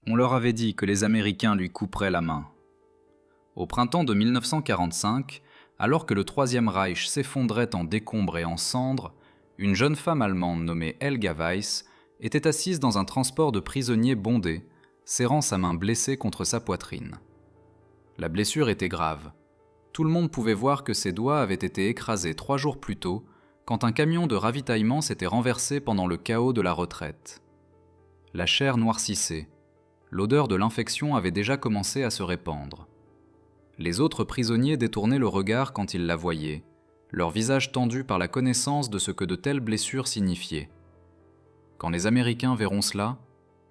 On leur avait dit que les Américains lui couperaient la main. Au printemps de 1945, alors que le Troisième Reich s'effondrait en décombres et en cendres, une jeune femme allemande nommée Helga Weiss était assise dans un transport de prisonniers bondé, serrant sa main blessée contre sa poitrine. La blessure était grave. Tout le monde pouvait voir que ses doigts avaient été écrasés 3 jours plus tôt, quand un camion de ravitaillement s'était renversé pendant le chaos de la retraite. La chair noircissait. L'odeur de l'infection avait déjà commencé à se répandre. Les autres prisonniers détournaient le regard quand ils la voyaient, leur visage tendu par la connaissance de ce que de telles blessures signifiaient. « Quand les Américains verront cela, »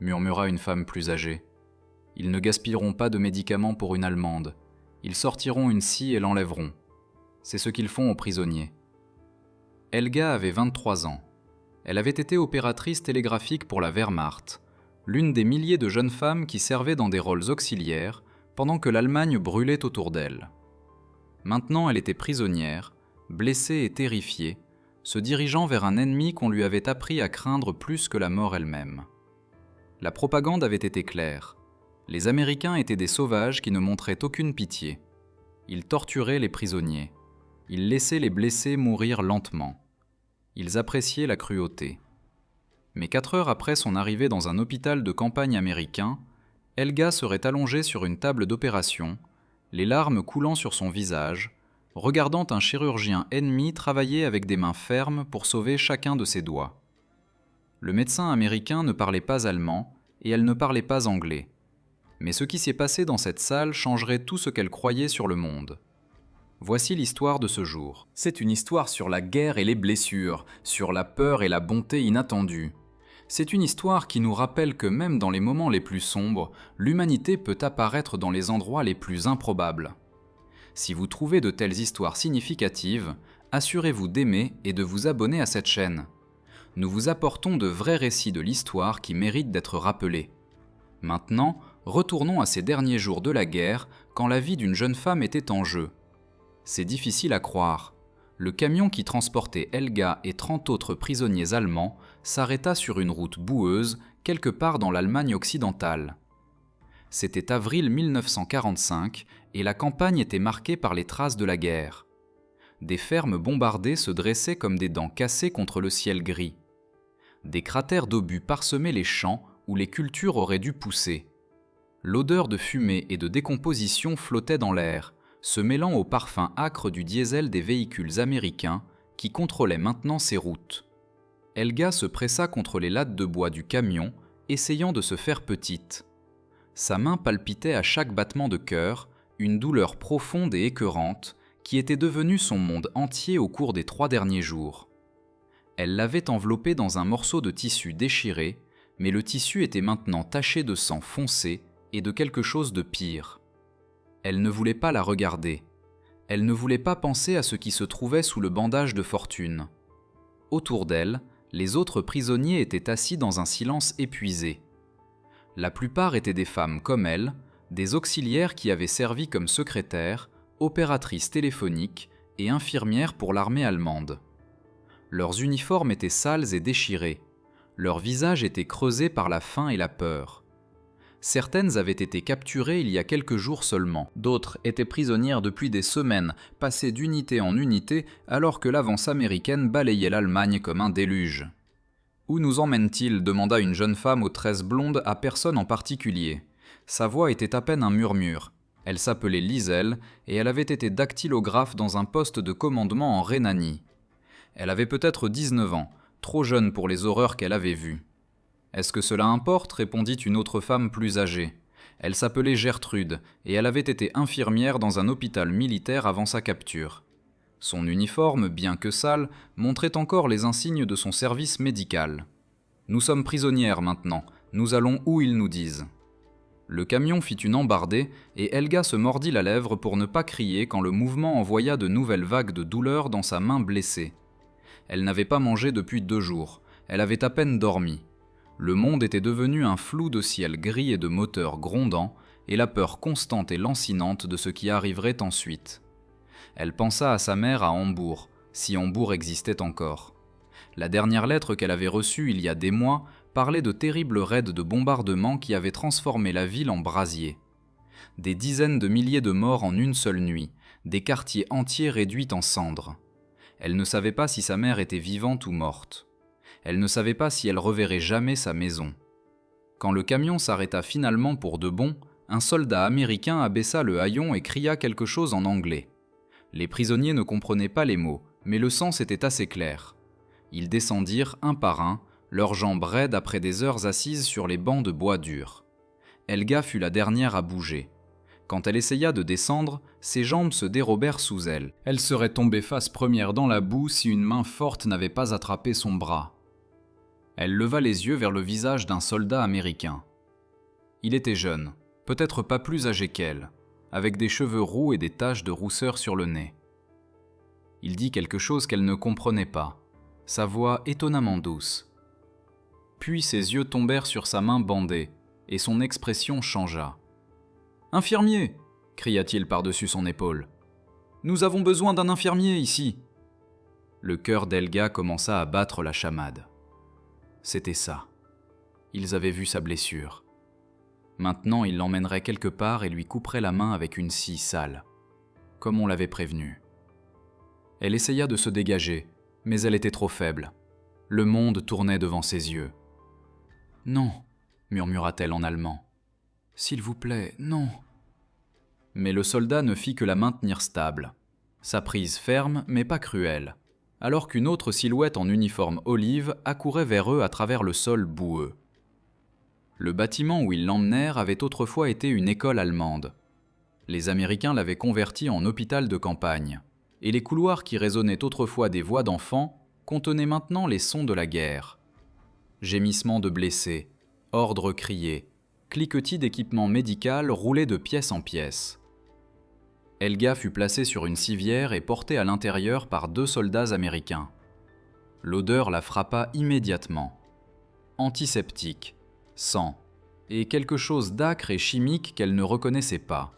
murmura une femme plus âgée, « ils ne gaspilleront pas de médicaments pour une Allemande. Ils sortiront une scie et l'enlèveront. C'est ce qu'ils font aux prisonniers. » Helga avait 23 ans. Elle avait été opératrice télégraphique pour la Wehrmacht, l'une des milliers de jeunes femmes qui servaient dans des rôles auxiliaires pendant que l'Allemagne brûlait autour d'elle. Maintenant, elle était prisonnière, blessée et terrifiée, se dirigeant vers un ennemi qu'on lui avait appris à craindre plus que la mort elle-même. La propagande avait été claire. Les Américains étaient des sauvages qui ne montraient aucune pitié. Ils torturaient les prisonniers. Ils laissaient les blessés mourir lentement. Ils appréciaient la cruauté. Mais 4 heures après son arrivée dans un hôpital de campagne américain, Helga serait allongée sur une table d'opération, les larmes coulant sur son visage, regardant un chirurgien ennemi travailler avec des mains fermes pour sauver chacun de ses doigts. Le médecin américain ne parlait pas allemand et elle ne parlait pas anglais. Mais ce qui s'est passé dans cette salle changerait tout ce qu'elle croyait sur le monde. Voici l'histoire de ce jour. C'est une histoire sur la guerre et les blessures, sur la peur et la bonté inattendue. C'est une histoire qui nous rappelle que même dans les moments les plus sombres, l'humanité peut apparaître dans les endroits les plus improbables. Si vous trouvez de telles histoires significatives, assurez-vous d'aimer et de vous abonner à cette chaîne. Nous vous apportons de vrais récits de l'histoire qui méritent d'être rappelés. Maintenant, retournons à ces derniers jours de la guerre, quand la vie d'une jeune femme était en jeu. C'est difficile à croire. Le camion qui transportait Helga et 30 autres prisonniers allemands s'arrêta sur une route boueuse quelque part dans l'Allemagne occidentale. C'était avril 1945 et la campagne était marquée par les traces de la guerre. Des fermes bombardées se dressaient comme des dents cassées contre le ciel gris. Des cratères d'obus parsemaient les champs où les cultures auraient dû pousser. L'odeur de fumée et de décomposition flottait dans l'air, se mêlant au parfum âcre du diesel des véhicules américains qui contrôlaient maintenant ces routes. Helga se pressa contre les lattes de bois du camion, essayant de se faire petite. Sa main palpitait à chaque battement de cœur, une douleur profonde et écœurante qui était devenue son monde entier au cours des 3 derniers jours. Elle l'avait enveloppé dans un morceau de tissu déchiré, mais le tissu était maintenant taché de sang foncé et de quelque chose de pire. Elle ne voulait pas la regarder. Elle ne voulait pas penser à ce qui se trouvait sous le bandage de fortune. Autour d'elle, les autres prisonniers étaient assis dans un silence épuisé. La plupart étaient des femmes comme elle, des auxiliaires qui avaient servi comme secrétaires, opératrices téléphoniques et infirmières pour l'armée allemande. Leurs uniformes étaient sales et déchirés. Leurs visages étaient creusés par la faim et la peur. Certaines avaient été capturées il y a quelques jours seulement. D'autres étaient prisonnières depuis des semaines, passées d'unité en unité alors que l'avance américaine balayait l'Allemagne comme un déluge. « Où nous emmène-t-il » demanda une jeune femme aux tresses blondes à personne en particulier. Sa voix était à peine un murmure. Elle s'appelait Liesel et elle avait été dactylographe dans un poste de commandement en Rhénanie. Elle avait peut-être 19 ans, trop jeune pour les horreurs qu'elle avait vues. « Est-ce que cela importe » répondit une autre femme plus âgée. Elle s'appelait Gertrude et elle avait été infirmière dans un hôpital militaire avant sa capture. Son uniforme, bien que sale, montrait encore les insignes de son service médical. « Nous sommes prisonnières maintenant, nous allons où ils nous disent. » Le camion fit une embardée et Helga se mordit la lèvre pour ne pas crier quand le mouvement envoya de nouvelles vagues de douleur dans sa main blessée. Elle n'avait pas mangé depuis 2 jours, elle avait à peine dormi. Le monde était devenu un flou de ciel gris et de moteurs grondants, et la peur constante et lancinante de ce qui arriverait ensuite. Elle pensa à sa mère à Hambourg, si Hambourg existait encore. La dernière lettre qu'elle avait reçue il y a des mois parlait de terribles raids de bombardement qui avaient transformé la ville en brasier. Des dizaines de milliers de morts en une seule nuit, des quartiers entiers réduits en cendres. Elle ne savait pas si sa mère était vivante ou morte. Elle ne savait pas si elle reverrait jamais sa maison. Quand le camion s'arrêta finalement pour de bon, un soldat américain abaissa le haillon et cria quelque chose en anglais. Les prisonniers ne comprenaient pas les mots, mais le sens était assez clair. Ils descendirent un par un, leurs jambes raides après des heures assises sur les bancs de bois dur. Helga fut la dernière à bouger. Quand elle essaya de descendre, ses jambes se dérobèrent sous elle. Elle serait tombée face première dans la boue si une main forte n'avait pas attrapé son bras. Elle leva les yeux vers le visage d'un soldat américain. Il était jeune, peut-être pas plus âgé qu'elle, avec des cheveux roux et des taches de rousseur sur le nez. Il dit quelque chose qu'elle ne comprenait pas, sa voix étonnamment douce. Puis ses yeux tombèrent sur sa main bandée, et son expression changea. « Infirmier !» cria-t-il par-dessus son épaule. « Nous avons besoin d'un infirmier ici !» Le cœur d'Helga commença à battre la chamade. C'était ça. Ils avaient vu sa blessure. Maintenant, ils l'emmèneraient quelque part et lui couperaient la main avec une scie sale, comme on l'avait prévenu. Elle essaya de se dégager, mais elle était trop faible. Le monde tournait devant ses yeux. « Non !» murmura-t-elle en allemand. « S'il vous plaît, non !» Mais le soldat ne fit que la maintenir stable. Sa prise ferme, mais pas cruelle, alors qu'une autre silhouette en uniforme olive accourait vers eux à travers le sol boueux. Le bâtiment où ils l'emmenèrent avait autrefois été une école allemande. Les Américains l'avaient converti en hôpital de campagne, et les couloirs qui résonnaient autrefois des voix d'enfants contenaient maintenant les sons de la guerre. Gémissements de blessés, ordres criés, cliquetis d'équipement médical roulés de pièce en pièce. Helga fut placée sur une civière et portée à l'intérieur par 2 soldats américains. L'odeur la frappa immédiatement. Antiseptique, sang, et quelque chose d'âcre et chimique qu'elle ne reconnaissait pas.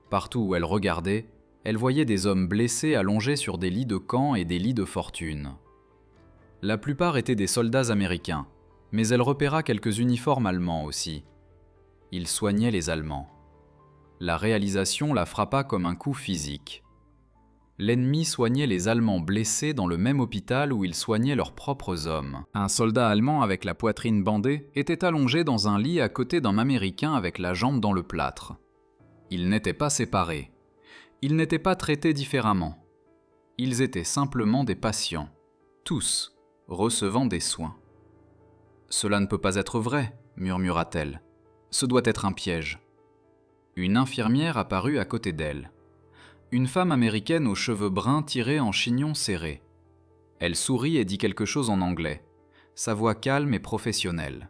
Partout où elle regardait, elle voyait des hommes blessés allongés sur des lits de camp et des lits de fortune. La plupart étaient des soldats américains, mais elle repéra quelques uniformes allemands aussi. Ils soignaient les Allemands. La réalisation la frappa comme un coup physique. L'ennemi soignait les Allemands blessés dans le même hôpital où ils soignaient leurs propres hommes. Un soldat allemand avec la poitrine bandée était allongé dans un lit à côté d'un Américain avec la jambe dans le plâtre. Ils n'étaient pas séparés. Ils n'étaient pas traités différemment. Ils étaient simplement des patients, tous, recevant des soins. « Cela ne peut pas être vrai, » murmura-t-elle. « Ce doit être un piège. » Une infirmière apparut à côté d'elle. Une femme américaine aux cheveux bruns tirés en chignon serré. Elle sourit et dit quelque chose en anglais, sa voix calme et professionnelle.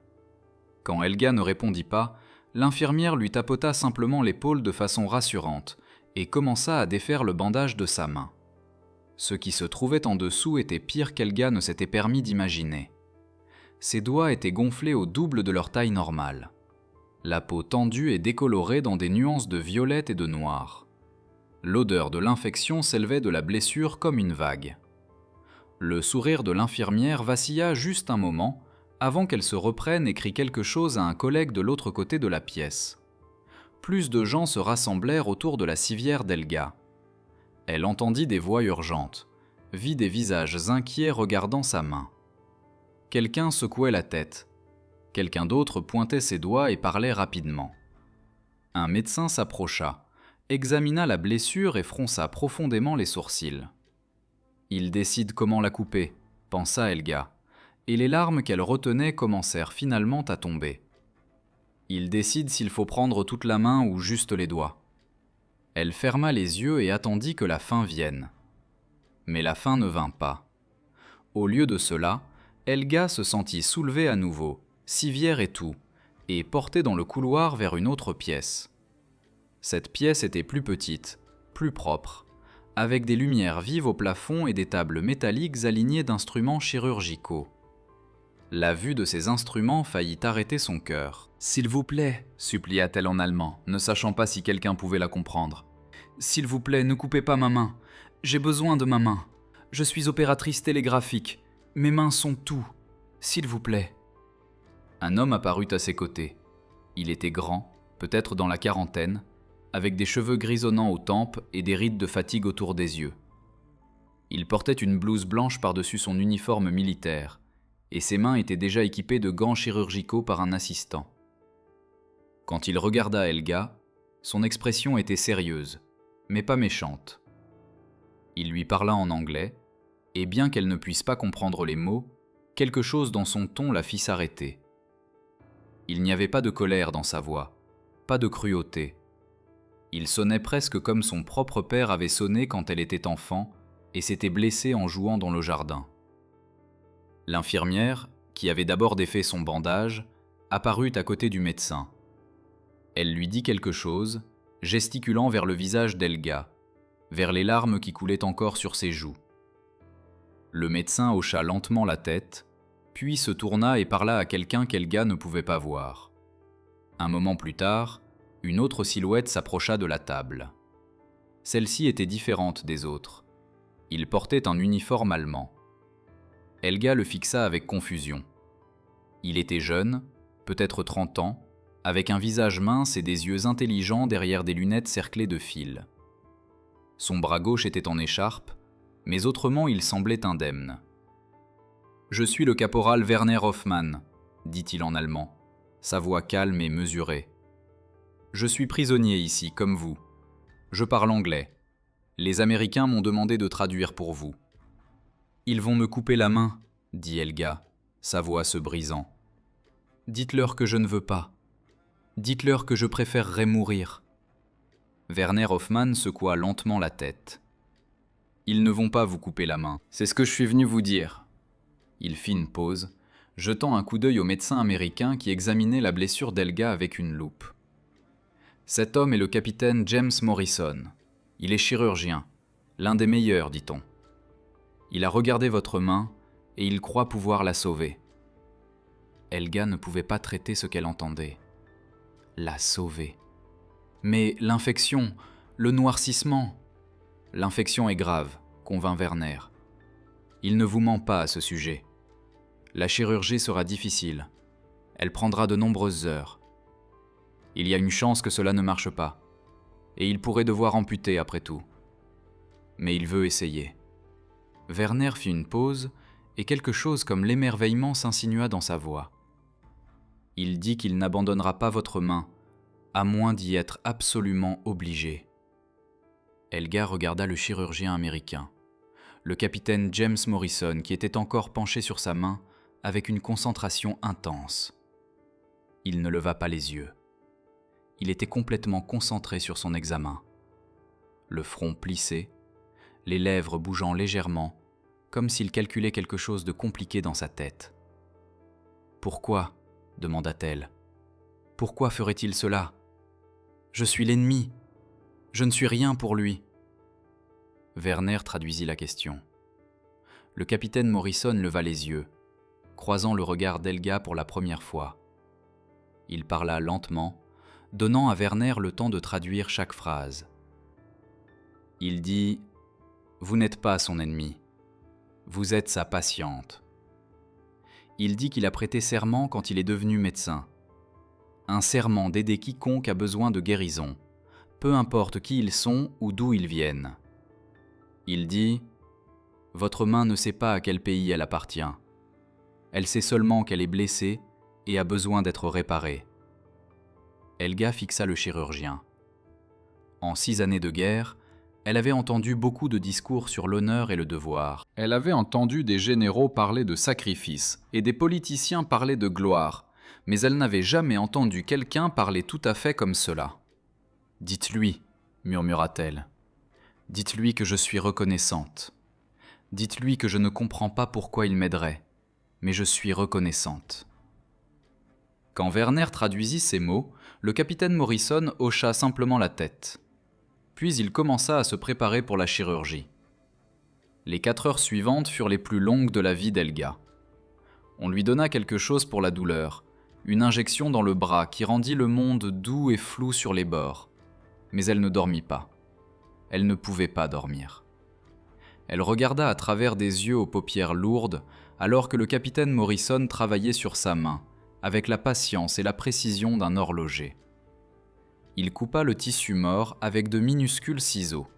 Quand Helga ne répondit pas, l'infirmière lui tapota simplement l'épaule de façon rassurante et commença à défaire le bandage de sa main. Ce qui se trouvait en dessous était pire qu'Helga ne s'était permis d'imaginer. Ses doigts étaient gonflés au double de leur taille normale. La peau tendue et décolorée dans des nuances de violette et de noir. L'odeur de l'infection s'élevait de la blessure comme une vague. Le sourire de l'infirmière vacilla juste un moment, avant qu'elle se reprenne et crie quelque chose à un collègue de l'autre côté de la pièce. Plus de gens se rassemblèrent autour de la civière d'Helga. Elle entendit des voix urgentes, vit des visages inquiets regardant sa main. Quelqu'un secouait la tête. Quelqu'un d'autre pointait ses doigts et parlait rapidement. Un médecin s'approcha, examina la blessure et fronça profondément les sourcils. Il décide comment la couper, pensa Helga, et les larmes qu'elle retenait commencèrent finalement à tomber. Il décide s'il faut prendre toute la main ou juste les doigts. Elle ferma les yeux et attendit que la fin vienne. Mais la fin ne vint pas. Au lieu de cela, Helga se sentit soulevée à nouveau, civière et tout, et portée dans le couloir vers une autre pièce. Cette pièce était plus petite, plus propre, avec des lumières vives au plafond et des tables métalliques alignées d'instruments chirurgicaux. La vue de ces instruments faillit arrêter son cœur. « S'il vous plaît » supplia-t-elle en allemand, ne sachant pas si quelqu'un pouvait la comprendre. « S'il vous plaît, ne coupez pas ma main. J'ai besoin de ma main. Je suis opératrice télégraphique. Mes mains sont tout. S'il vous plaît. » Un homme apparut à ses côtés. Il était grand, peut-être dans la quarantaine, avec des cheveux grisonnants aux tempes et des rides de fatigue autour des yeux. Il portait une blouse blanche par-dessus son uniforme militaire, et ses mains étaient déjà équipées de gants chirurgicaux par un assistant. Quand il regarda Helga, son expression était sérieuse, mais pas méchante. Il lui parla en anglais, et bien qu'elle ne puisse pas comprendre les mots, quelque chose dans son ton la fit s'arrêter. Il n'y avait pas de colère dans sa voix, pas de cruauté. Il sonnait presque comme son propre père avait sonné quand elle était enfant et s'était blessée en jouant dans le jardin. L'infirmière, qui avait d'abord défait son bandage, apparut à côté du médecin. Elle lui dit quelque chose, gesticulant vers le visage d'Helga, vers les larmes qui coulaient encore sur ses joues. Le médecin hocha lentement la tête, puis se tourna et parla à quelqu'un qu'Helga ne pouvait pas voir. Un moment plus tard, une autre silhouette s'approcha de la table. Celle-ci était différente des autres. Il portait un uniforme allemand. Helga le fixa avec confusion. Il était jeune, peut-être 30 ans, avec un visage mince et des yeux intelligents derrière des lunettes cerclées de fils. Son bras gauche était en écharpe, mais autrement il semblait indemne. « Je suis le caporal Werner Hoffmann », dit-il en allemand, sa voix calme et mesurée. « Je suis prisonnier ici, comme vous. Je parle anglais. Les Américains m'ont demandé de traduire pour vous. »« Ils vont me couper la main, » dit Helga, sa voix se brisant. « Dites-leur que je ne veux pas. Dites-leur que je préférerais mourir. » Werner Hoffmann secoua lentement la tête. « Ils ne vont pas vous couper la main, c'est ce que je suis venu vous dire. » Il fit une pause, jetant un coup d'œil au médecin américain qui examinait la blessure d'Helga avec une loupe. « Cet homme est le capitaine James Morrison. Il est chirurgien, l'un des meilleurs, dit-on. Il a regardé votre main et il croit pouvoir la sauver. » Helga ne pouvait pas traiter ce qu'elle entendait. La sauver. Mais l'infection, le noircissement. L'infection est grave, convint Werner. Il ne vous ment pas à ce sujet. La chirurgie sera difficile. Elle prendra de nombreuses heures. Il y a une chance que cela ne marche pas. Et il pourrait devoir amputer après tout. Mais il veut essayer. Werner fit une pause et quelque chose comme l'émerveillement s'insinua dans sa voix. Il dit qu'il n'abandonnera pas votre main, à moins d'y être absolument obligé. Helga regarda le chirurgien américain, le capitaine James Morrison qui était encore penché sur sa main avec une concentration intense. Il ne leva pas les yeux. Il était complètement concentré sur son examen. Le front plissé, les lèvres bougeant légèrement, comme s'il calculait quelque chose de compliqué dans sa tête. « Pourquoi » demanda-t-elle. « Pourquoi ferait-il cela ? Je suis l'ennemi. Je ne suis rien pour lui. » Werner traduisit la question. Le capitaine Morrison leva les yeux, croisant le regard d'Helga pour la première fois. Il parla lentement, donnant à Werner le temps de traduire chaque phrase. Il dit « Vous n'êtes pas son ennemi. Vous êtes sa patiente. » Il dit qu'il a prêté serment quand il est devenu médecin. Un serment d'aider quiconque a besoin de guérison, peu importe qui ils sont ou d'où ils viennent. Il dit « Votre main ne sait pas à quel pays elle appartient. Elle sait seulement qu'elle est blessée et a besoin d'être réparée. » Helga fixa le chirurgien. En 6 années de guerre, elle avait entendu beaucoup de discours sur l'honneur et le devoir. Elle avait entendu des généraux parler de sacrifice et des politiciens parler de gloire, mais elle n'avait jamais entendu quelqu'un parler tout à fait comme cela. « Dites-lui, » murmura-t-elle. « Dites-lui que je suis reconnaissante. Dites-lui que je ne comprends pas pourquoi il m'aiderait, mais je suis reconnaissante. » Quand Werner traduisit ces mots, le capitaine Morrison hocha simplement la tête. Puis il commença à se préparer pour la chirurgie. Les 4 heures suivantes furent les plus longues de la vie d'Helga. On lui donna quelque chose pour la douleur, une injection dans le bras qui rendit le monde doux et flou sur les bords. Mais elle ne dormit pas. Elle ne pouvait pas dormir. Elle regarda à travers des yeux aux paupières lourdes, alors que le capitaine Morrison travaillait sur sa main, avec la patience et la précision d'un horloger. Il coupa le tissu mort avec de minuscules ciseaux.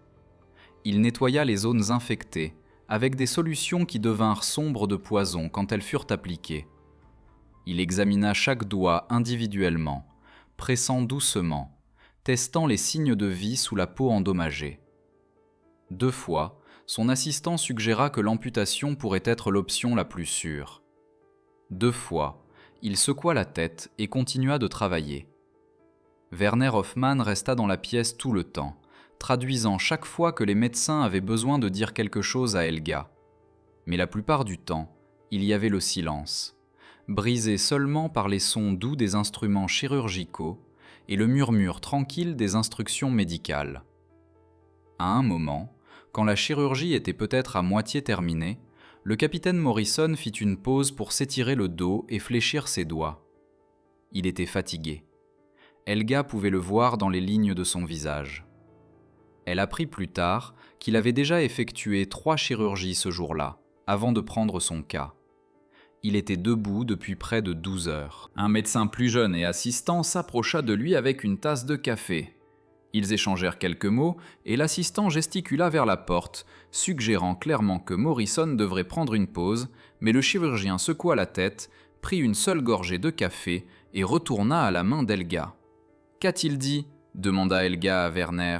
Il nettoya les zones infectées avec des solutions qui devinrent sombres de poison quand elles furent appliquées. Il examina chaque doigt individuellement, pressant doucement, testant les signes de vie sous la peau endommagée. 2 fois, son assistant suggéra que l'amputation pourrait être l'option la plus sûre. 2 fois, il secoua la tête et continua de travailler. Werner Hoffmann resta dans la pièce tout le temps, traduisant chaque fois que les médecins avaient besoin de dire quelque chose à Helga. Mais la plupart du temps, il y avait le silence, brisé seulement par les sons doux des instruments chirurgicaux et le murmure tranquille des instructions médicales. À un moment, quand la chirurgie était peut-être à moitié terminée, le capitaine Morrison fit une pause pour s'étirer le dos et fléchir ses doigts. Il était fatigué. Helga pouvait le voir dans les lignes de son visage. Elle apprit plus tard qu'il avait déjà effectué 3 chirurgies ce jour-là, avant de prendre son cas. Il était debout depuis près de 12 heures. Un médecin plus jeune et assistant s'approcha de lui avec une tasse de café. Ils échangèrent quelques mots et l'assistant gesticula vers la porte, suggérant clairement que Morrison devrait prendre une pause, mais le chirurgien secoua la tête, prit une seule gorgée de café et retourna à la main d'Helga. « Qu'a-t-il dit » demanda Helga à Werner.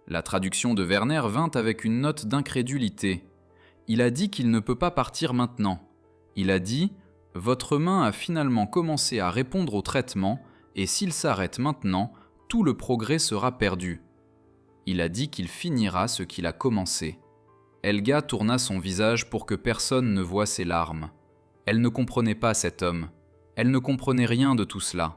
La traduction de Werner vint avec une note d'incrédulité. Il a dit qu'il ne peut pas partir maintenant. Il a dit « Votre main a finalement commencé à répondre au traitement et s'il s'arrête maintenant, tout le progrès sera perdu. » Il a dit qu'il finira ce qu'il a commencé. Helga tourna son visage pour que personne ne voie ses larmes. Elle ne comprenait pas cet homme. Elle ne comprenait rien de tout cela.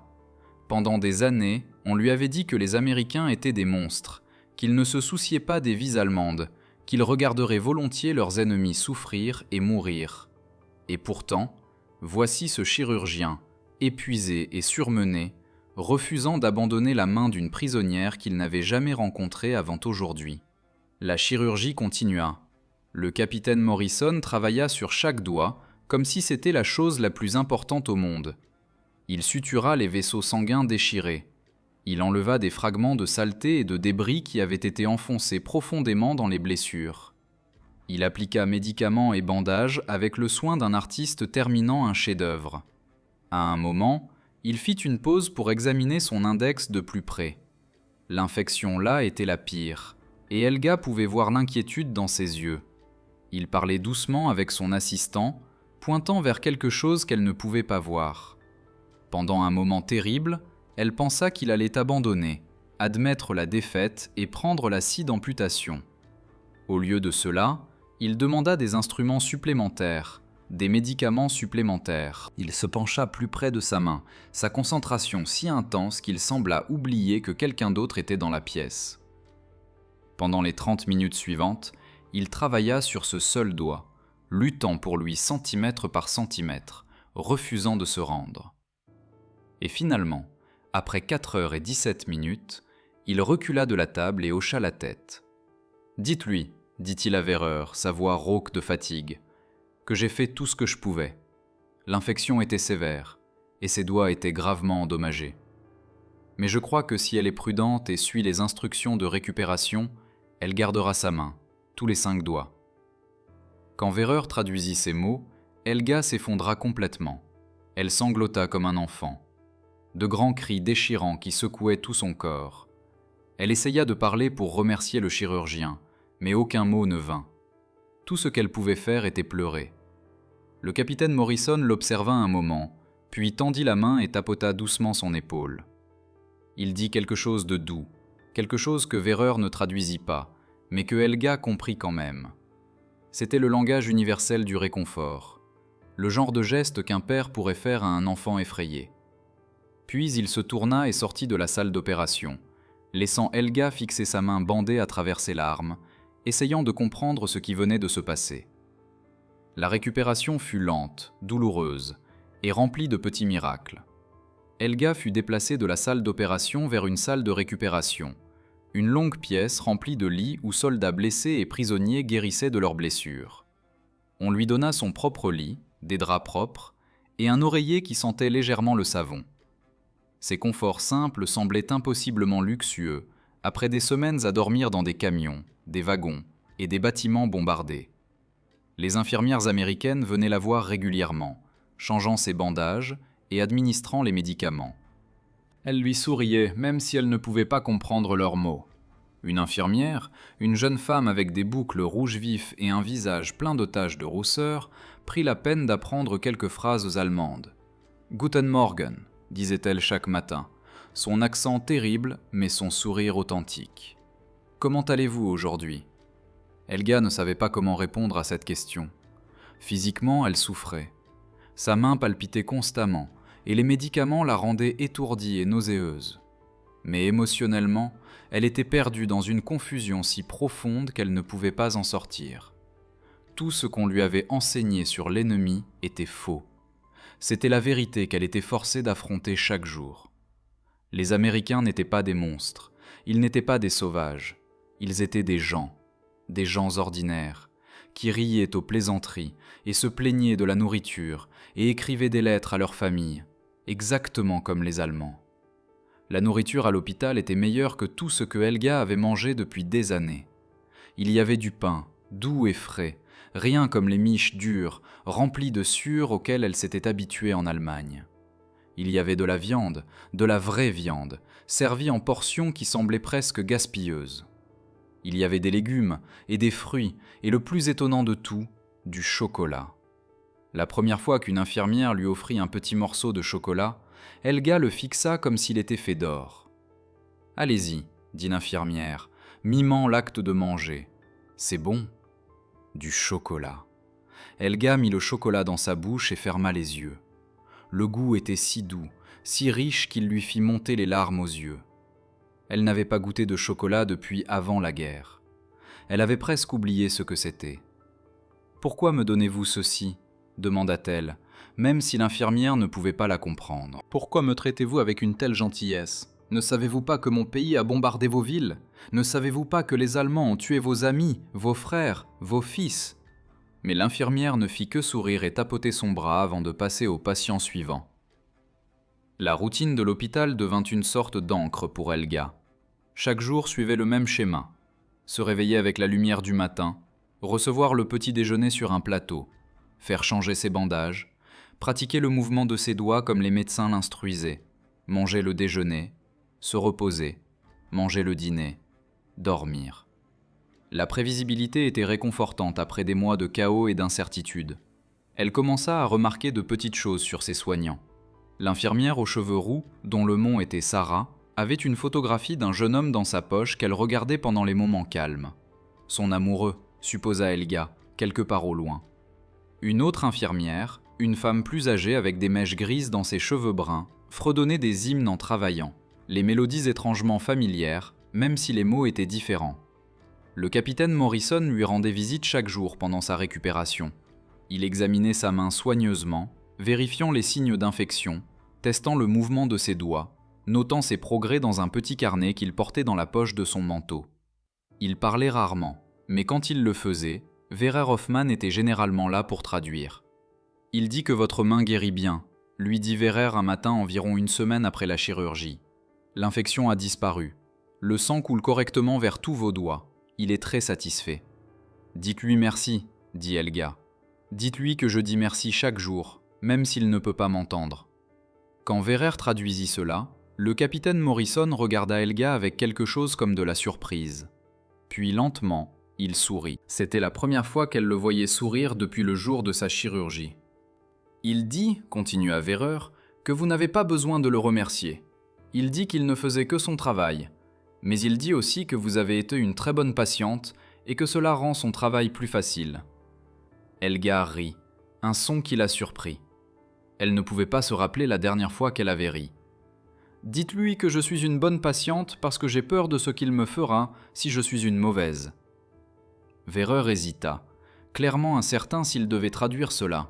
Pendant des années, on lui avait dit que les Américains étaient des monstres, qu'ils ne se souciaient pas des vies allemandes, qu'ils regarderaient volontiers leurs ennemis souffrir et mourir. Et pourtant, voici ce chirurgien, épuisé et surmené, refusant d'abandonner la main d'une prisonnière qu'il n'avait jamais rencontrée avant aujourd'hui. La chirurgie continua. Le capitaine Morrison travailla sur chaque doigt, comme si c'était la chose la plus importante au monde. Il sutura les vaisseaux sanguins déchirés. Il enleva des fragments de saleté et de débris qui avaient été enfoncés profondément dans les blessures. Il appliqua médicaments et bandages avec le soin d'un artiste terminant un chef-d'œuvre. À un moment, il fit une pause pour examiner son index de plus près. L'infection là était la pire, et Helga pouvait voir l'inquiétude dans ses yeux. Il parlait doucement avec son assistant, pointant vers quelque chose qu'elle ne pouvait pas voir. Pendant un moment terrible, elle pensa qu'il allait abandonner, admettre la défaite et prendre la scie d'amputation. Au lieu de cela, il demanda des instruments supplémentaires, des médicaments supplémentaires. Il se pencha plus près de sa main, sa concentration si intense qu'il sembla oublier que quelqu'un d'autre était dans la pièce. Pendant les 30 minutes suivantes, il travailla sur ce seul doigt, luttant pour lui centimètre par centimètre, refusant de se rendre. Et finalement, après 4 heures et 17 minutes, il recula de la table et hocha la tête. « Dites-lui, dit-il à Werner, sa voix rauque de fatigue, que j'ai fait tout ce que je pouvais. L'infection était sévère, et ses doigts étaient gravement endommagés. Mais je crois que si elle est prudente et suit les instructions de récupération, elle gardera sa main, tous les 5 doigts. » Quand Werner traduisit ces mots, Helga s'effondra complètement. Elle sanglota comme un enfant. De grands cris déchirants qui secouaient tout son corps. Elle essaya de parler pour remercier le chirurgien, mais aucun mot ne vint. Tout ce qu'elle pouvait faire était pleurer. Le capitaine Morrison l'observa un moment, puis tendit la main et tapota doucement son épaule. Il dit quelque chose de doux, quelque chose que Werner ne traduisit pas, mais que Helga comprit quand même. C'était le langage universel du réconfort, le genre de geste qu'un père pourrait faire à un enfant effrayé. Puis il se tourna et sortit de la salle d'opération, laissant Helga fixer sa main bandée à travers ses larmes, essayant de comprendre ce qui venait de se passer. La récupération fut lente, douloureuse, et remplie de petits miracles. Helga fut déplacée de la salle d'opération vers une salle de récupération, une longue pièce remplie de lits où soldats blessés et prisonniers guérissaient de leurs blessures. On lui donna son propre lit, des draps propres, et un oreiller qui sentait légèrement le savon. Ces conforts simples semblaient impossiblement luxueux, après des semaines à dormir dans des camions, des wagons et des bâtiments bombardés. Les infirmières américaines venaient la voir régulièrement, changeant ses bandages et administrant les médicaments. Elles lui souriaient, même si elles ne pouvaient pas comprendre leurs mots. Une infirmière, une jeune femme avec des boucles rouges vifs et un visage plein de taches de rousseur, prit la peine d'apprendre quelques phrases allemandes. « Guten Morgen », disait-elle chaque matin, son accent terrible mais son sourire authentique. « Comment allez-vous aujourd'hui » Helga ne savait pas comment répondre à cette question. Physiquement, elle souffrait. Sa main palpitait constamment, et les médicaments la rendaient étourdie et nauséeuse. Mais émotionnellement, elle était perdue dans une confusion si profonde qu'elle ne pouvait pas en sortir. Tout ce qu'on lui avait enseigné sur l'ennemi était faux. C'était la vérité qu'elle était forcée d'affronter chaque jour. Les Américains n'étaient pas des monstres, ils n'étaient pas des sauvages, ils étaient des gens ordinaires, qui riaient aux plaisanteries et se plaignaient de la nourriture et écrivaient des lettres à leur famille, exactement comme les Allemands. La nourriture à l'hôpital était meilleure que tout ce que Helga avait mangé depuis des années. Il y avait du pain, doux et frais, rien comme les miches dures, remplies de sueur auxquelles elle s'était habituée en Allemagne. Il y avait de la viande, de la vraie viande, servie en portions qui semblaient presque gaspilleuses. Il y avait des légumes et des fruits, et le plus étonnant de tout, du chocolat. La première fois qu'une infirmière lui offrit un petit morceau de chocolat, Helga le fixa comme s'il était fait d'or. « Allez-y », dit l'infirmière, mimant l'acte de manger. « C'est bon. » Du chocolat. Helga mit le chocolat dans sa bouche et ferma les yeux. Le goût était si doux, si riche qu'il lui fit monter les larmes aux yeux. Elle n'avait pas goûté de chocolat depuis avant la guerre. Elle avait presque oublié ce que c'était. « Pourquoi me donnez-vous ceci ?» demanda-t-elle, même si l'infirmière ne pouvait pas la comprendre. « Pourquoi me traitez-vous avec une telle gentillesse ? Ne savez-vous pas que mon pays a bombardé vos villes ? Ne savez-vous pas que les Allemands ont tué vos amis, vos frères, vos fils ?» Mais l'infirmière ne fit que sourire et tapoter son bras avant de passer au patient suivant. La routine de l'hôpital devint une sorte d'encre pour Helga. Chaque jour suivait le même schéma. Se réveiller avec la lumière du matin, recevoir le petit déjeuner sur un plateau, faire changer ses bandages, pratiquer le mouvement de ses doigts comme les médecins l'instruisaient, manger le déjeuner, se reposer, manger le dîner, dormir. La prévisibilité était réconfortante après des mois de chaos et d'incertitude. Elle commença à remarquer de petites choses sur ses soignants. L'infirmière aux cheveux roux, dont le nom était Sarah, avait une photographie d'un jeune homme dans sa poche qu'elle regardait pendant les moments calmes. Son amoureux, supposa Helga, quelque part au loin. Une autre infirmière, une femme plus âgée avec des mèches grises dans ses cheveux bruns, fredonnait des hymnes en travaillant, les mélodies étrangement familières, même si les mots étaient différents. Le capitaine Morrison lui rendait visite chaque jour pendant sa récupération. Il examinait sa main soigneusement, vérifiant les signes d'infection, testant le mouvement de ses doigts, notant ses progrès dans un petit carnet qu'il portait dans la poche de son manteau. Il parlait rarement, mais quand il le faisait, Werner Hoffmann était généralement là pour traduire. « Il dit que votre main guérit bien », lui dit Werner un matin environ une semaine après la chirurgie. « L'infection a disparu. Le sang coule correctement vers tous vos doigts. Il est très satisfait. »« Dites-lui merci », dit Helga. « Dites-lui que je dis merci chaque jour, même s'il ne peut pas m'entendre. » Quand Werner traduisit cela, le capitaine Morrison regarda Helga avec quelque chose comme de la surprise. Puis lentement, il sourit. C'était la première fois qu'elle le voyait sourire depuis le jour de sa chirurgie. « Il dit, continua Werner, que vous n'avez pas besoin de le remercier. Il dit qu'il ne faisait que son travail. Mais il dit aussi que vous avez été une très bonne patiente et que cela rend son travail plus facile. » Helga rit, un son qui la surprit. Elle ne pouvait pas se rappeler la dernière fois qu'elle avait ri. « Dites-lui que je suis une bonne patiente parce que j'ai peur de ce qu'il me fera si je suis une mauvaise. » Werner hésita, clairement incertain s'il devait traduire cela.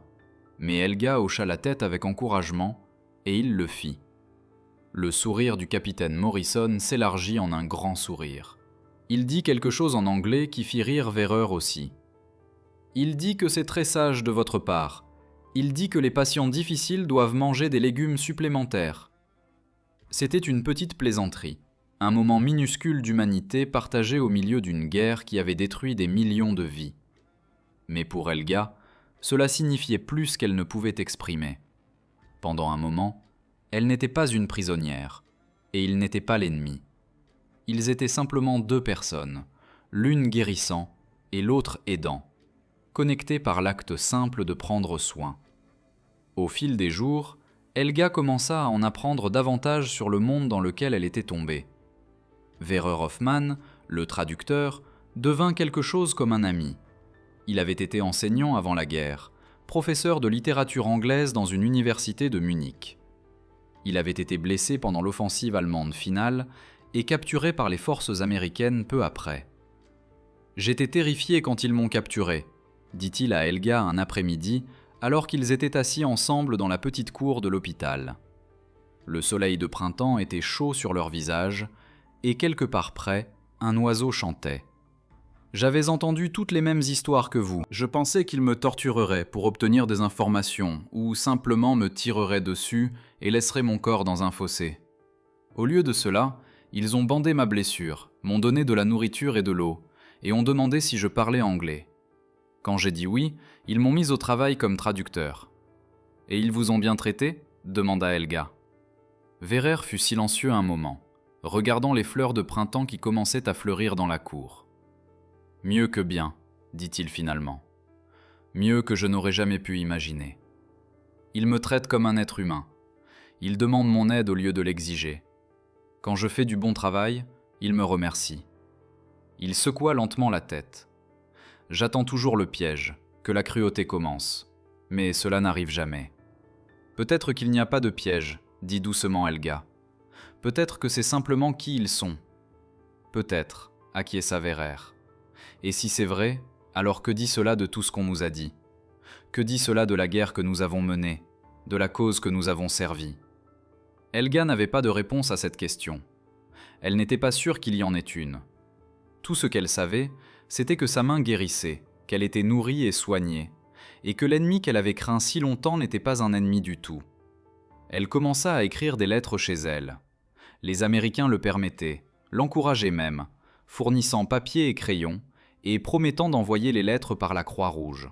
Mais Helga hocha la tête avec encouragement, et il le fit. Le sourire du capitaine Morrison s'élargit en un grand sourire. Il dit quelque chose en anglais qui fit rire Werner aussi. « Il dit que c'est très sage de votre part. Il dit que les patients difficiles doivent manger des légumes supplémentaires. C'était une petite plaisanterie, un moment minuscule d'humanité partagé au milieu d'une guerre qui avait détruit des millions de vies. Mais pour Helga, cela signifiait plus qu'elle ne pouvait exprimer. Pendant un moment, elle n'était pas une prisonnière, et il n'était pas l'ennemi. Ils étaient simplement deux personnes, l'une guérissant et l'autre aidant, connectées par l'acte simple de prendre soin. Au fil des jours, Helga commença à en apprendre davantage sur le monde dans lequel elle était tombée. Werner Hoffmann, le traducteur, devint quelque chose comme un ami. Il avait été enseignant avant la guerre, professeur de littérature anglaise dans une université de Munich. Il avait été blessé pendant l'offensive allemande finale et capturé par les forces américaines peu après. « J'étais terrifié quand ils m'ont capturé », dit-il à Helga un après-midi, alors qu'ils étaient assis ensemble dans la petite cour de l'hôpital. Le soleil de printemps était chaud sur leurs visages, et quelque part près, un oiseau chantait. « J'avais entendu toutes les mêmes histoires que vous. Je pensais qu'ils me tortureraient pour obtenir des informations, ou simplement me tireraient dessus et laisseraient mon corps dans un fossé. Au lieu de cela, ils ont bandé ma blessure, m'ont donné de la nourriture et de l'eau, et ont demandé si je parlais anglais. Quand j'ai dit oui, ils m'ont mis au travail comme traducteur. »« Et ils vous ont bien traité ?» demanda Helga. Werner fut silencieux un moment, regardant les fleurs de printemps qui commençaient à fleurir dans la cour. « Mieux que bien, dit-il finalement. Mieux que je n'aurais jamais pu imaginer. Ils me traitent comme un être humain. Ils demandent mon aide au lieu de l'exiger. Quand je fais du bon travail, ils me remercient. » Il secoua lentement la tête. « J'attends toujours le piège, que la cruauté commence. Mais cela n'arrive jamais. »« Peut-être qu'il n'y a pas de piège, » dit doucement Helga. « Peut-être que c'est simplement qui ils sont. »« Peut-être, » acquiesça Werner. « Et si c'est vrai, alors que dit cela de tout ce qu'on nous a dit? Que dit cela de la guerre que nous avons menée, de la cause que nous avons servie ?» Helga n'avait pas de réponse à cette question. Elle n'était pas sûre qu'il y en ait une. Tout ce qu'elle savait, c'était que sa main guérissait, qu'elle était nourrie et soignée, et que l'ennemi qu'elle avait craint si longtemps n'était pas un ennemi du tout. Elle commença à écrire des lettres chez elle. Les Américains le permettaient, l'encourageaient même, fournissant papier et crayon, et promettant d'envoyer les lettres par la Croix-Rouge.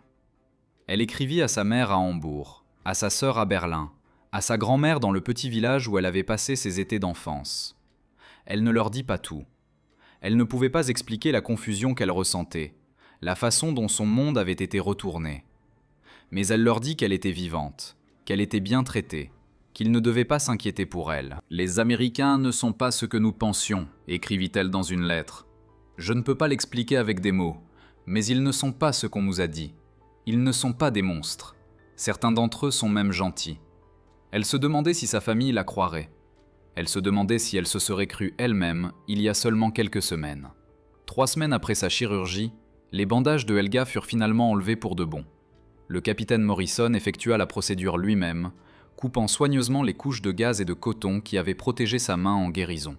Elle écrivit à sa mère à Hambourg, à sa sœur à Berlin, à sa grand-mère dans le petit village où elle avait passé ses étés d'enfance. Elle ne leur dit pas tout. Elle ne pouvait pas expliquer la confusion qu'elle ressentait, la façon dont son monde avait été retourné. Mais elle leur dit qu'elle était vivante, qu'elle était bien traitée, qu'ils ne devaient pas s'inquiéter pour elle. « Les Américains ne sont pas ce que nous pensions », écrivit-elle dans une lettre. « Je ne peux pas l'expliquer avec des mots, mais ils ne sont pas ce qu'on nous a dit. Ils ne sont pas des monstres. Certains d'entre eux sont même gentils. » Elle se demandait si sa famille la croirait. Elle se demandait si elle se serait crue elle-même il y a seulement quelques semaines. 3 semaines après sa chirurgie, les bandages de Helga furent finalement enlevés pour de bon. Le capitaine Morrison effectua la procédure lui-même, coupant soigneusement les couches de gaz et de coton qui avaient protégé sa main en guérison.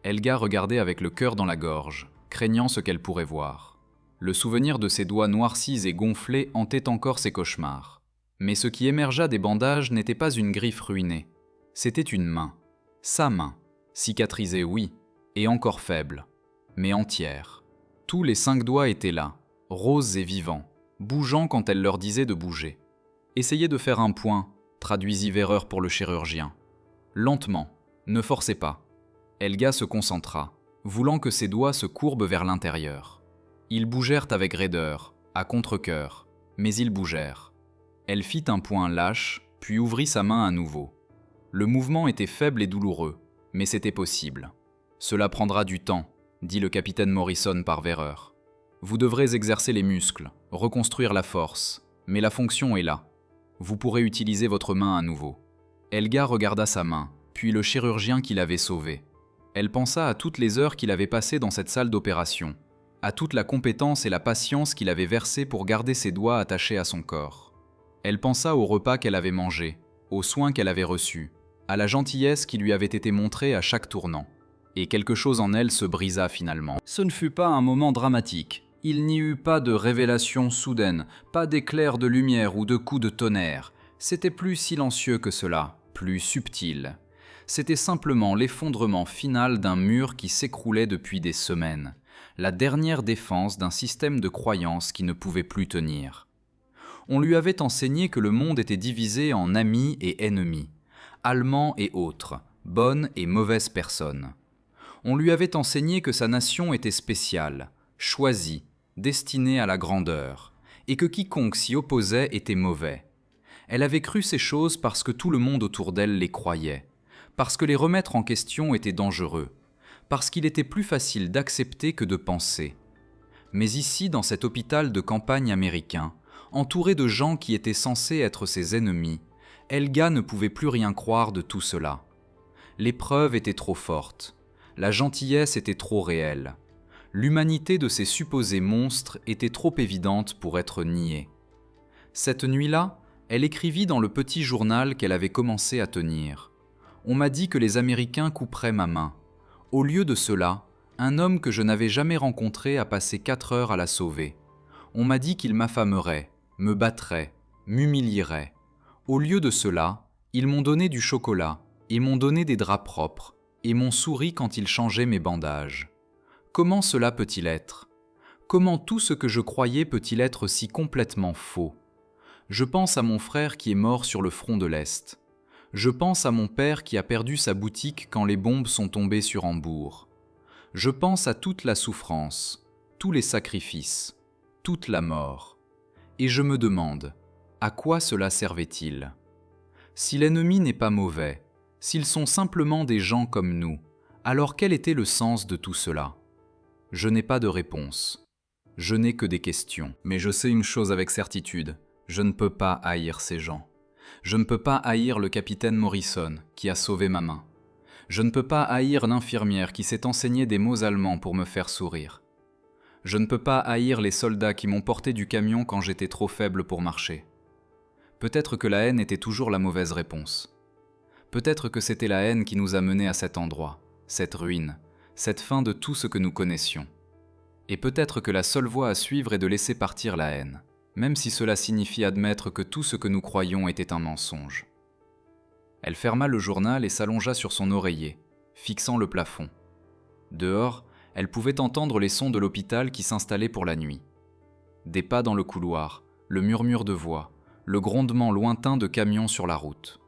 Helga regardait avec le cœur dans la gorge, craignant ce qu'elle pourrait voir. Le souvenir de ses doigts noircis et gonflés hantait encore ses cauchemars. Mais ce qui émergea des bandages n'était pas une griffe ruinée. C'était une main. Sa main, cicatrisée oui, et encore faible, mais entière. Tous les 5 doigts étaient là, roses et vivants, bougeant quand elle leur disait de bouger. Essayez de faire un point, traduisit Werner pour le chirurgien. Lentement, ne forcez pas. Helga se concentra, voulant que ses doigts se courbent vers l'intérieur. Ils bougèrent avec raideur, à contre-cœur, mais ils bougèrent. Elle fit un point lâche, puis ouvrit sa main à nouveau. Le mouvement était faible et douloureux, mais c'était possible. « Cela prendra du temps », dit le capitaine Morrison par Werner. « Vous devrez exercer les muscles, reconstruire la force, mais la fonction est là. Vous pourrez utiliser votre main à nouveau. » Helga regarda sa main, puis le chirurgien qui l'avait sauvée. Elle pensa à toutes les heures qu'il avait passées dans cette salle d'opération, à toute la compétence et la patience qu'il avait versée pour garder ses doigts attachés à son corps. Elle pensa au repas qu'elle avait mangé, aux soins qu'elle avait reçus, à la gentillesse qui lui avait été montrée à chaque tournant. Et quelque chose en elle se brisa finalement. Ce ne fut pas un moment dramatique. Il n'y eut pas de révélation soudaine, pas d'éclair de lumière ou de coup de tonnerre, C'était plus silencieux que cela, plus subtil. C'était simplement l'effondrement final d'un mur qui s'écroulait depuis des semaines, la dernière défense d'un système de croyances qui ne pouvait plus tenir. On lui avait enseigné que le monde était divisé en amis et ennemis, allemands et autres, bonnes et mauvaises personnes. On lui avait enseigné que sa nation était spéciale, choisie, destinée à la grandeur, et que quiconque s'y opposait était mauvais. Elle avait cru ces choses parce que tout le monde autour d'elle les croyait, parce que les remettre en question était dangereux, parce qu'il était plus facile d'accepter que de penser. Mais ici, dans cet hôpital de campagne américain, entouré de gens qui étaient censés être ses ennemis, Helga ne pouvait plus rien croire de tout cela. Les preuves étaient trop fortes, la gentillesse était trop réelle, l'humanité de ces supposés monstres était trop évidente pour être niée. Cette nuit-là, elle écrivit dans le petit journal qu'elle avait commencé à tenir. On m'a dit que les Américains couperaient ma main. Au lieu de cela, un homme que je n'avais jamais rencontré a passé 4 heures à la sauver. On m'a dit qu'il m'affamerait, me battrait, m'humilierait. Au lieu de cela, ils m'ont donné du chocolat, et m'ont donné des draps propres, et m'ont souri quand ils changeaient mes bandages. Comment cela peut-il être ? Comment tout ce que je croyais peut-il être si complètement faux ? Je pense à mon frère qui est mort sur le front de l'Est. Je pense à mon père qui a perdu sa boutique quand les bombes sont tombées sur Hambourg. Je pense à toute la souffrance, tous les sacrifices, toute la mort. Et je me demande, à quoi cela servait-il ? Si l'ennemi n'est pas mauvais, s'ils sont simplement des gens comme nous, alors quel était le sens de tout cela ? Je n'ai pas de réponse. Je n'ai que des questions. Mais je sais une chose avec certitude, je ne peux pas haïr ces gens. Je ne peux pas haïr le capitaine Morrison, qui a sauvé ma main. Je ne peux pas haïr l'infirmière qui s'est enseignée des mots allemands pour me faire sourire. Je ne peux pas haïr les soldats qui m'ont porté du camion quand j'étais trop faible pour marcher. Peut-être que la haine était toujours la mauvaise réponse. Peut-être que c'était la haine qui nous a menés à cet endroit, cette ruine, cette fin de tout ce que nous connaissions. Et peut-être que la seule voie à suivre est de laisser partir la haine, même si cela signifie admettre que tout ce que nous croyons était un mensonge. Elle ferma le journal et s'allongea sur son oreiller, fixant le plafond. Dehors, elle pouvait entendre les sons de l'hôpital qui s'installaient pour la nuit. Des pas dans le couloir, le murmure de voix, le grondement lointain de camions sur la route.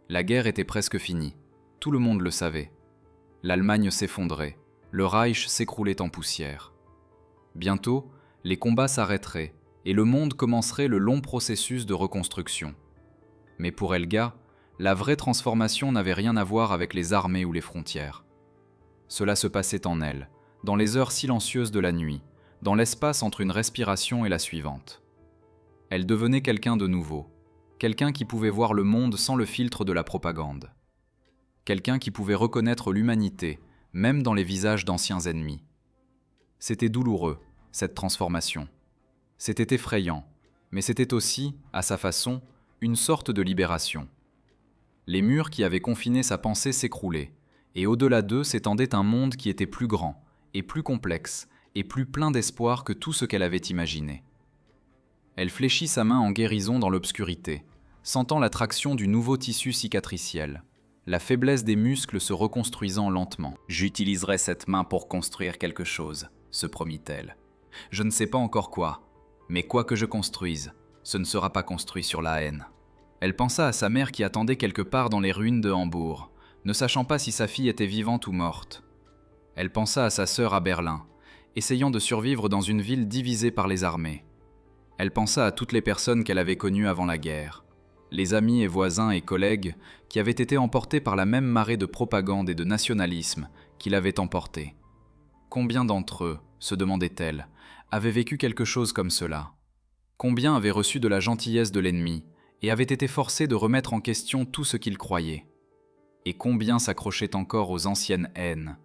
La guerre était presque finie, tout le monde le savait. L'Allemagne s'effondrait, le Reich s'écroulait en poussière. Bientôt, les combats s'arrêteraient et le monde commencerait le long processus de reconstruction. Mais pour Helga, la vraie transformation n'avait rien à voir avec les armées ou les frontières. Cela se passait en elle, dans les heures silencieuses de la nuit, dans l'espace entre une respiration et la suivante. Elle devenait quelqu'un de nouveau, quelqu'un qui pouvait voir le monde sans le filtre de la propagande. Quelqu'un qui pouvait reconnaître l'humanité, même dans les visages d'anciens ennemis. C'était douloureux, cette transformation. C'était effrayant, mais c'était aussi, à sa façon, une sorte de libération. Les murs qui avaient confiné sa pensée s'écroulaient, et au-delà d'eux s'étendait un monde qui était plus grand, et plus complexe, et plus plein d'espoir que tout ce qu'elle avait imaginé. Elle fléchit sa main en guérison dans l'obscurité, sentant l'attraction du nouveau tissu cicatriciel, la faiblesse des muscles se reconstruisant lentement. « J'utiliserai cette main pour construire quelque chose », se promit-elle. « Je ne sais pas encore quoi, mais quoi que je construise, ce ne sera pas construit sur la haine. » Elle pensa à sa mère qui attendait quelque part dans les ruines de Hambourg, ne sachant pas si sa fille était vivante ou morte. Elle pensa à sa sœur à Berlin, essayant de survivre dans une ville divisée par les armées. Elle pensa à toutes les personnes qu'elle avait connues avant la guerre, les amis et voisins et collègues qui avaient été emportés par la même marée de propagande et de nationalisme qui l'avait emporté. Combien d'entre eux, se demandait-elle, avaient vécu quelque chose comme cela ? Combien avaient reçu de la gentillesse de l'ennemi et avaient été forcés de remettre en question tout ce qu'ils croyaient ? Et combien s'accrochaient encore aux anciennes haines,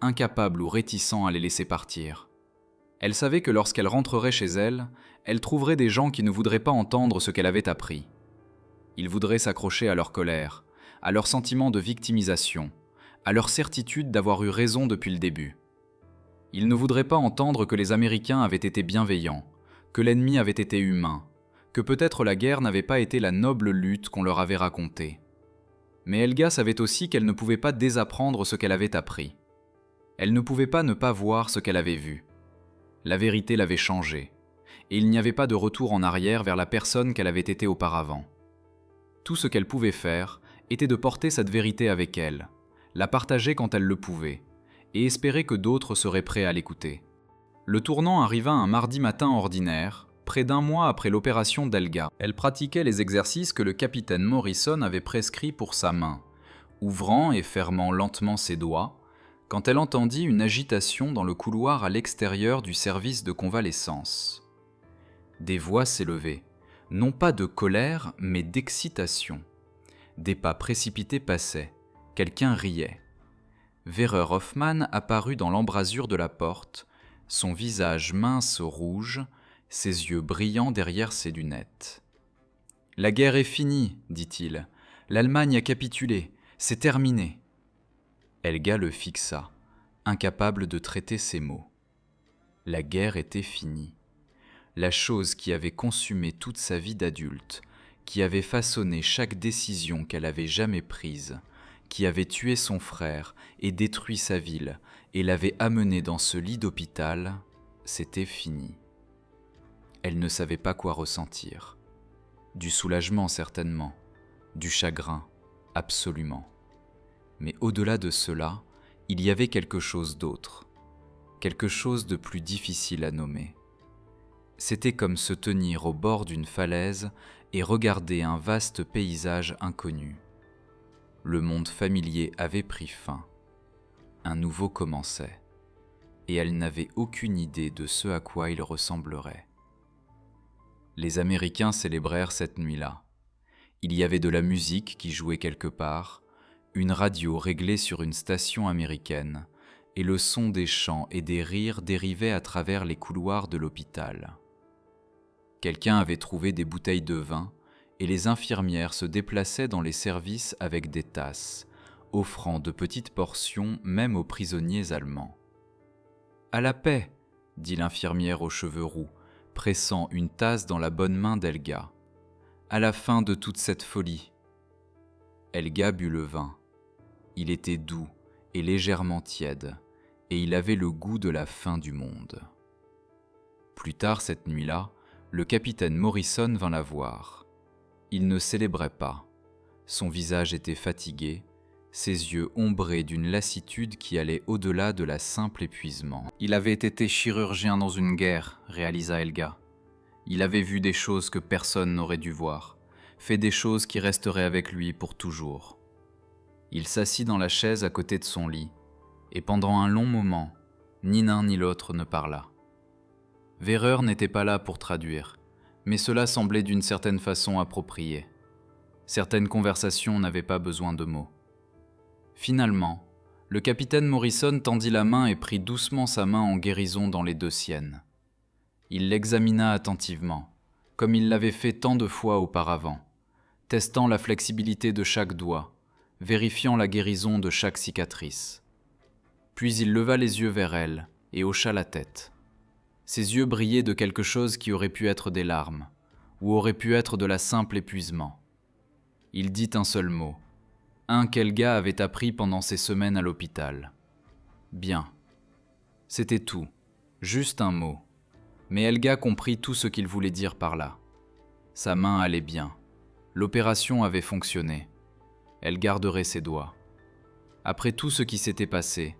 incapables ou réticents à les laisser partir ? Elle savait que lorsqu'elle rentrerait chez elle, elle trouverait des gens qui ne voudraient pas entendre ce qu'elle avait appris. Ils voudraient s'accrocher à leur colère, à leur sentiment de victimisation, à leur certitude d'avoir eu raison depuis le début. Ils ne voudraient pas entendre que les Américains avaient été bienveillants, que l'ennemi avait été humain, que peut-être la guerre n'avait pas été la noble lutte qu'on leur avait racontée. Mais Helga savait aussi qu'elle ne pouvait pas désapprendre ce qu'elle avait appris. Elle ne pouvait pas ne pas voir ce qu'elle avait vu. La vérité l'avait changée, et il n'y avait pas de retour en arrière vers la personne qu'elle avait été auparavant. Tout ce qu'elle pouvait faire était de porter cette vérité avec elle, la partager quand elle le pouvait, et espérer que d'autres seraient prêts à l'écouter. Le tournant arriva un mardi matin ordinaire, près d'un mois après l'opération d'Helga. Elle pratiquait les exercices que le capitaine Morrison avait prescrits pour sa main, ouvrant et fermant lentement ses doigts, quand elle entendit une agitation dans le couloir à l'extérieur du service de convalescence. Des voix s'élevaient, non pas de colère, mais d'excitation. Des pas précipités passaient, quelqu'un riait. Werner Hoffmann apparut dans l'embrasure de la porte, son visage mince rouge, ses yeux brillants derrière ses lunettes. « La guerre est finie, dit-il. L'Allemagne a capitulé. C'est terminé. » Helga le fixa, incapable de traiter ses mots. La guerre était finie. La chose qui avait consumé toute sa vie d'adulte, qui avait façonné chaque décision qu'elle avait jamais prise, qui avait tué son frère et détruit sa ville et l'avait amenée dans ce lit d'hôpital, c'était fini. Elle ne savait pas quoi ressentir. Du soulagement certainement, du chagrin, absolument. Mais au-delà de cela, il y avait quelque chose d'autre, quelque chose de plus difficile à nommer. C'était comme se tenir au bord d'une falaise et regarder un vaste paysage inconnu. Le monde familier avait pris fin. Un nouveau commençait, et elle n'avait aucune idée de ce à quoi il ressemblerait. Les Américains célébrèrent cette nuit-là. Il y avait de la musique qui jouait quelque part, une radio réglée sur une station américaine, et le son des chants et des rires dérivait à travers les couloirs de l'hôpital. Quelqu'un avait trouvé des bouteilles de vin, et les infirmières se déplaçaient dans les services avec des tasses, offrant de petites portions même aux prisonniers allemands. « À la paix !» dit l'infirmière aux cheveux roux, pressant une tasse dans la bonne main d'Helga. « À la fin de toute cette folie !» Helga but le vin. Il était doux et légèrement tiède, et il avait le goût de la fin du monde. Plus tard cette nuit-là, le capitaine Morrison vint la voir. Il ne célébrait pas. Son visage était fatigué, ses yeux ombrés d'une lassitude qui allait au-delà de la simple épuisement. Il avait été chirurgien dans une guerre, réalisa Helga. Il avait vu des choses que personne n'aurait dû voir, fait des choses qui resteraient avec lui pour toujours. Il s'assit dans la chaise à côté de son lit, et pendant un long moment, ni l'un ni l'autre ne parla. Werner n'était pas là pour traduire, mais cela semblait d'une certaine façon approprié. Certaines conversations n'avaient pas besoin de mots. Finalement, le capitaine Morrison tendit la main et prit doucement sa main en guérison dans les deux siennes. Il l'examina attentivement, comme il l'avait fait tant de fois auparavant, testant la flexibilité de chaque doigt, vérifiant la guérison de chaque cicatrice. Puis il leva les yeux vers elle et hocha la tête. Ses yeux brillaient de quelque chose qui aurait pu être des larmes, ou aurait pu être de la simple épuisement. Il dit un seul mot, un qu'Helga avait appris pendant ses semaines à l'hôpital. Bien. C'était tout, juste un mot. Mais Helga comprit tout ce qu'il voulait dire par là. Sa main allait bien. L'opération avait fonctionné. Elle garderait ses doigts. Après tout ce qui s'était passé,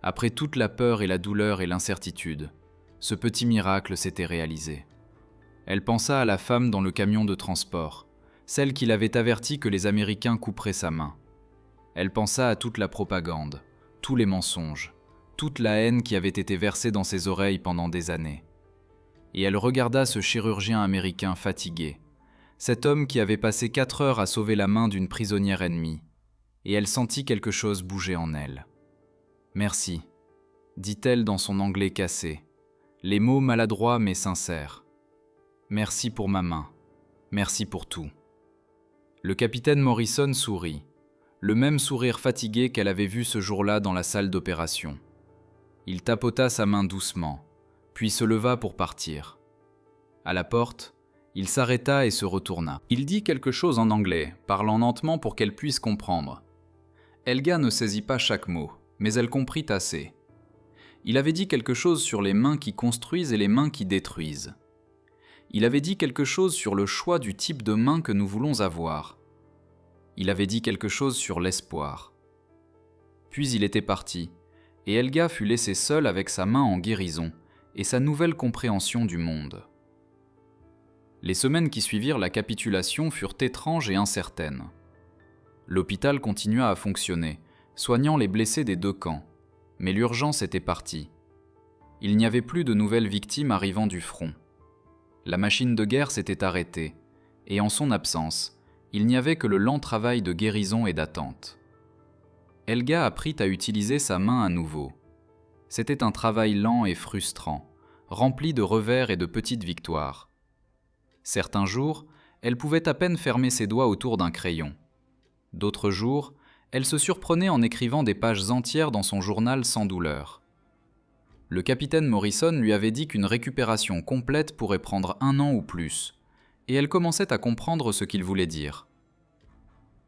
après toute la peur et la douleur et l'incertitude, ce petit miracle s'était réalisé. Elle pensa à la femme dans le camion de transport, celle qui l'avait averti que les Américains couperaient sa main. Elle pensa à toute la propagande, tous les mensonges, toute la haine qui avait été versée dans ses oreilles pendant des années. Et elle regarda ce chirurgien américain fatigué, cet homme qui avait passé 4 heures à sauver la main d'une prisonnière ennemie, et elle sentit quelque chose bouger en elle. « Merci », dit-elle dans son anglais cassé, les mots maladroits mais sincères. « Merci pour ma main, merci pour tout. » Le capitaine Morrison sourit, le même sourire fatigué qu'elle avait vu ce jour-là dans la salle d'opération. Il tapota sa main doucement, puis se leva pour partir. À la porte, Il s'arrêta et se retourna. Il dit quelque chose en anglais, parlant lentement pour qu'elle puisse comprendre. Helga ne saisit pas chaque mot, mais elle comprit assez. Il avait dit quelque chose sur les mains qui construisent et les mains qui détruisent. Il avait dit quelque chose sur le choix du type de main que nous voulons avoir. Il avait dit quelque chose sur l'espoir. Puis il était parti, et Helga fut laissée seule avec sa main en guérison et sa nouvelle compréhension du monde. Les semaines qui suivirent la capitulation furent étranges et incertaines. L'hôpital continua à fonctionner, soignant les blessés des deux camps, mais l'urgence était partie. Il n'y avait plus de nouvelles victimes arrivant du front. La machine de guerre s'était arrêtée, et en son absence, il n'y avait que le lent travail de guérison et d'attente. Helga apprit à utiliser sa main à nouveau. C'était un travail lent et frustrant, rempli de revers et de petites victoires. Certains jours, elle pouvait à peine fermer ses doigts autour d'un crayon. D'autres jours, elle se surprenait en écrivant des pages entières dans son journal sans douleur. Le capitaine Morrison lui avait dit qu'une récupération complète pourrait prendre 1 an ou plus, et elle commençait à comprendre ce qu'il voulait dire.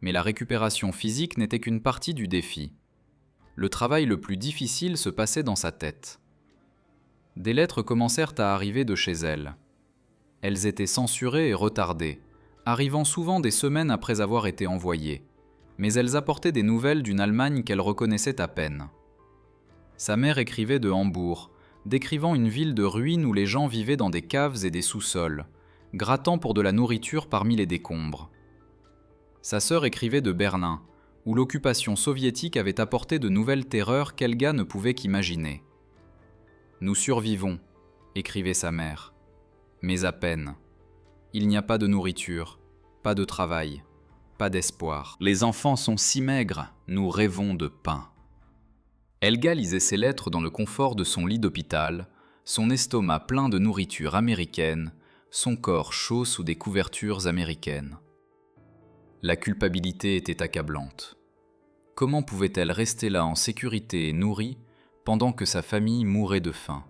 Mais la récupération physique n'était qu'une partie du défi. Le travail le plus difficile se passait dans sa tête. Des lettres commencèrent à arriver de chez elle. Elles étaient censurées et retardées, arrivant souvent des semaines après avoir été envoyées, mais elles apportaient des nouvelles d'une Allemagne qu'elle reconnaissait à peine. Sa mère écrivait de Hambourg, décrivant une ville de ruines où les gens vivaient dans des caves et des sous-sols, grattant pour de la nourriture parmi les décombres. Sa sœur écrivait de Berlin, où l'occupation soviétique avait apporté de nouvelles terreurs qu'Helga ne pouvait qu'imaginer. « Nous survivons », écrivait sa mère, « mais à peine. Il n'y a pas de nourriture, pas de travail, pas d'espoir. Les enfants sont si maigres, nous rêvons de pain. » Helga lisait ses lettres dans le confort de son lit d'hôpital, son estomac plein de nourriture américaine, son corps chaud sous des couvertures américaines. La culpabilité était accablante. Comment pouvait-elle rester là en sécurité et nourrie pendant que sa famille mourait de faim?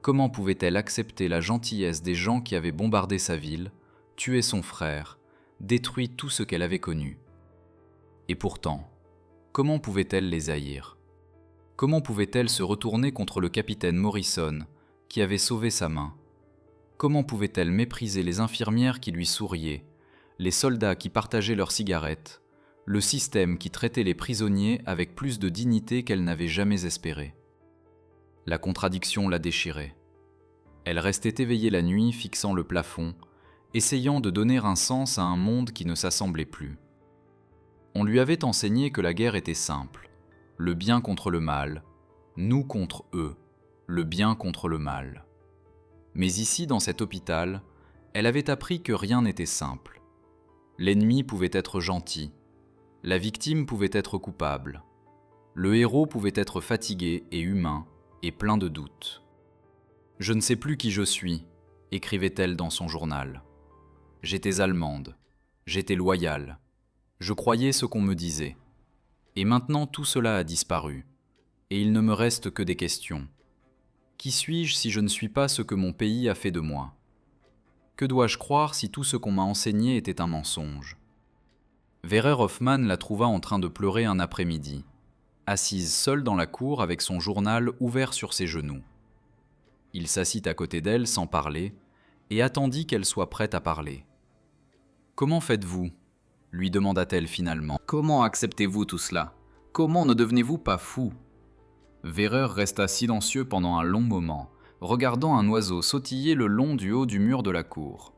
Comment pouvait-elle accepter la gentillesse des gens qui avaient bombardé sa ville, tué son frère, détruit tout ce qu'elle avait connu? Et pourtant, comment pouvait-elle les haïr? Comment pouvait-elle se retourner contre le capitaine Morrison, qui avait sauvé sa main? Comment pouvait-elle mépriser les infirmières qui lui souriaient, les soldats qui partageaient leurs cigarettes, le système qui traitait les prisonniers avec plus de dignité qu'elle n'avait jamais espéré? La contradiction la déchirait. Elle restait éveillée la nuit, fixant le plafond, essayant de donner un sens à un monde qui ne s'assemblait plus. On lui avait enseigné que la guerre était simple. Le bien contre le mal, nous contre eux, le bien contre le mal. Mais ici, dans cet hôpital, elle avait appris que rien n'était simple. L'ennemi pouvait être gentil, la victime pouvait être coupable, le héros pouvait être fatigué et humain et plein de doutes. « Je ne sais plus qui je suis », écrivait-elle dans son journal. « J'étais allemande, j'étais loyale, je croyais ce qu'on me disait. Et maintenant tout cela a disparu, et il ne me reste que des questions. Qui suis-je si je ne suis pas ce que mon pays a fait de moi? Que dois-je croire si tout ce qu'on m'a enseigné était un mensonge ?» Werner Hoffmann la trouva en train de pleurer un après-midi, assise seule dans la cour avec son journal ouvert sur ses genoux. Il s'assit à côté d'elle sans parler, et attendit qu'elle soit prête à parler. « Comment faites-vous » lui demanda-t-elle finalement. « Comment acceptez-vous tout cela? Comment ne devenez-vous pas fou ?» Werner resta silencieux pendant un long moment, regardant un oiseau sautiller le long du haut du mur de la cour.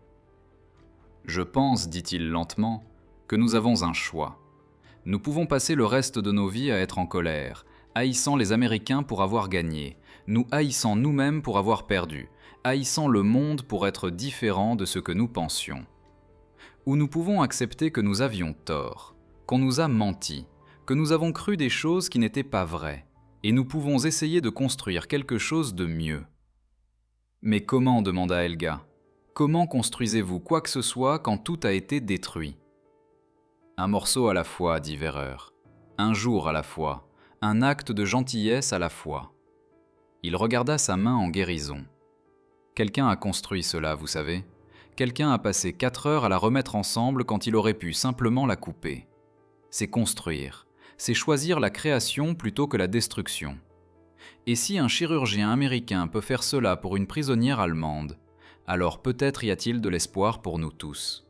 « Je pense, dit-il lentement, que nous avons un choix. Nous pouvons passer le reste de nos vies à être en colère, haïssant les Américains pour avoir gagné, nous haïssant nous-mêmes pour avoir perdu, haïssant le monde pour être différents de ce que nous pensions. Ou nous pouvons accepter que nous avions tort, qu'on nous a menti, que nous avons cru des choses qui n'étaient pas vraies, et nous pouvons essayer de construire quelque chose de mieux. » « Mais comment ?» demanda Helga. « Comment construisez-vous quoi que ce soit quand tout a été détruit ?»« Un morceau à la fois, dit Werner. Un jour à la fois, un acte de gentillesse à la fois. » Il regarda sa main en guérison. « Quelqu'un a construit cela, vous savez. Quelqu'un a passé 4 heures à la remettre ensemble quand il aurait pu simplement la couper. C'est construire, c'est choisir la création plutôt que la destruction. Et si un chirurgien américain peut faire cela pour une prisonnière allemande, alors peut-être y a-t-il de l'espoir pour nous tous.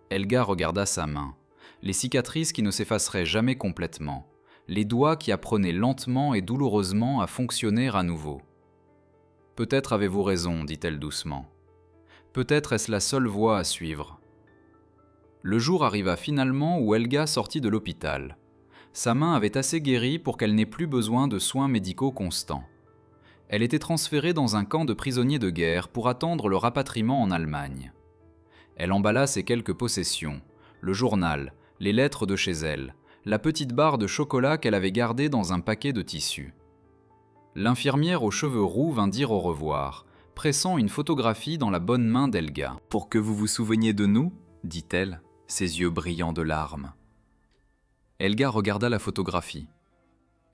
Helga regarda sa main, les cicatrices qui ne s'effaceraient jamais complètement, les doigts qui apprenaient lentement et douloureusement à fonctionner à nouveau. « Peut-être avez-vous raison, dit-elle doucement. Peut-être est-ce la seule voie à suivre. » Le jour arriva finalement où Helga sortit de l'hôpital. Sa main avait assez guéri pour qu'elle n'ait plus besoin de soins médicaux constants. Elle était transférée dans un camp de prisonniers de guerre pour attendre le rapatriement en Allemagne. Elle emballa ses quelques possessions, le journal, les lettres de chez elle, la petite barre de chocolat qu'elle avait gardée dans un paquet de tissu. L'infirmière aux cheveux roux vint dire au revoir, pressant une photographie dans la bonne main d'Helga. « Pour que vous vous souveniez de nous ?» dit-elle, ses yeux brillants de larmes. Helga regarda la photographie.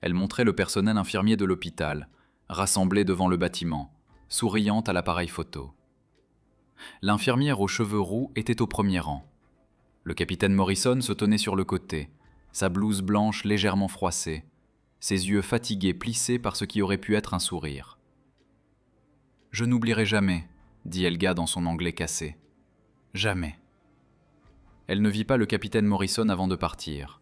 Elle montrait le personnel infirmier de l'hôpital, rassemblé devant le bâtiment, souriante à l'appareil photo. L'infirmière aux cheveux roux était au premier rang. Le capitaine Morrison se tenait sur le côté, sa blouse blanche légèrement froissée, ses yeux fatigués plissés par ce qui aurait pu être un sourire. « Je n'oublierai jamais, » dit Helga dans son anglais cassé. « Jamais. » Elle ne vit pas le capitaine Morrison avant de partir.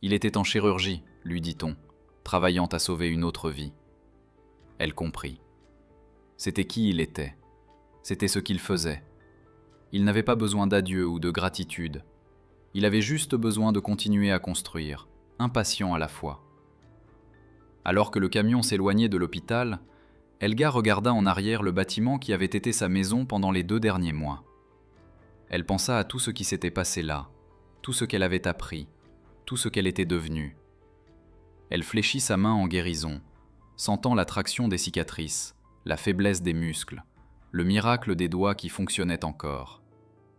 Il était en chirurgie, lui dit-on, travaillant à sauver une autre vie. Elle comprit. C'était qui il était. C'était ce qu'il faisait. Il n'avait pas besoin d'adieu ou de gratitude. Il avait juste besoin de continuer à construire, impatient à la fois. Alors que le camion s'éloignait de l'hôpital, Helga regarda en arrière le bâtiment qui avait été sa maison pendant les 2 derniers mois. Elle pensa à tout ce qui s'était passé là, tout ce qu'elle avait appris, tout ce qu'elle était devenue. Elle fléchit sa main en guérison, sentant la traction des cicatrices, la faiblesse des muscles, le miracle des doigts qui fonctionnaient encore.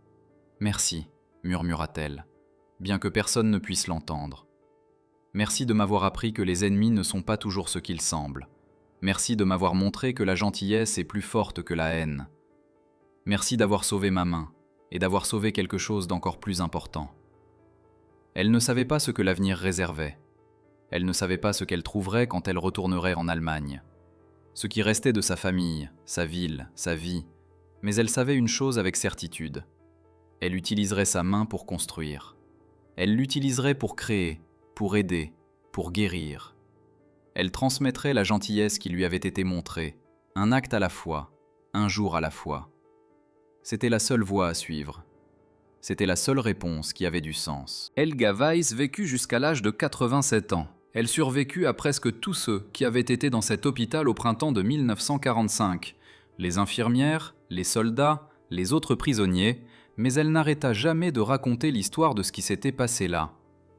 « Merci », murmura-t-elle, bien que personne ne puisse l'entendre. « Merci de m'avoir appris que les ennemis ne sont pas toujours ce qu'ils semblent. Merci de m'avoir montré que la gentillesse est plus forte que la haine. Merci d'avoir sauvé ma main, et d'avoir sauvé quelque chose d'encore plus important. » Elle ne savait pas ce que l'avenir réservait. Elle ne savait pas ce qu'elle trouverait quand elle retournerait en Allemagne. Ce qui restait de sa famille, sa ville, sa vie. Mais elle savait une chose avec certitude. Elle utiliserait sa main pour construire. Elle l'utiliserait pour créer, pour aider, pour guérir. Elle transmettrait la gentillesse qui lui avait été montrée, un acte à la fois, un jour à la fois. C'était la seule voie à suivre. C'était la seule réponse qui avait du sens. Helga Weiss vécut jusqu'à l'âge de 87 ans. Elle survécut à presque tous ceux qui avaient été dans cet hôpital au printemps de 1945. Les infirmières, les soldats, les autres prisonniers, mais elle n'arrêta jamais de raconter l'histoire de ce qui s'était passé là.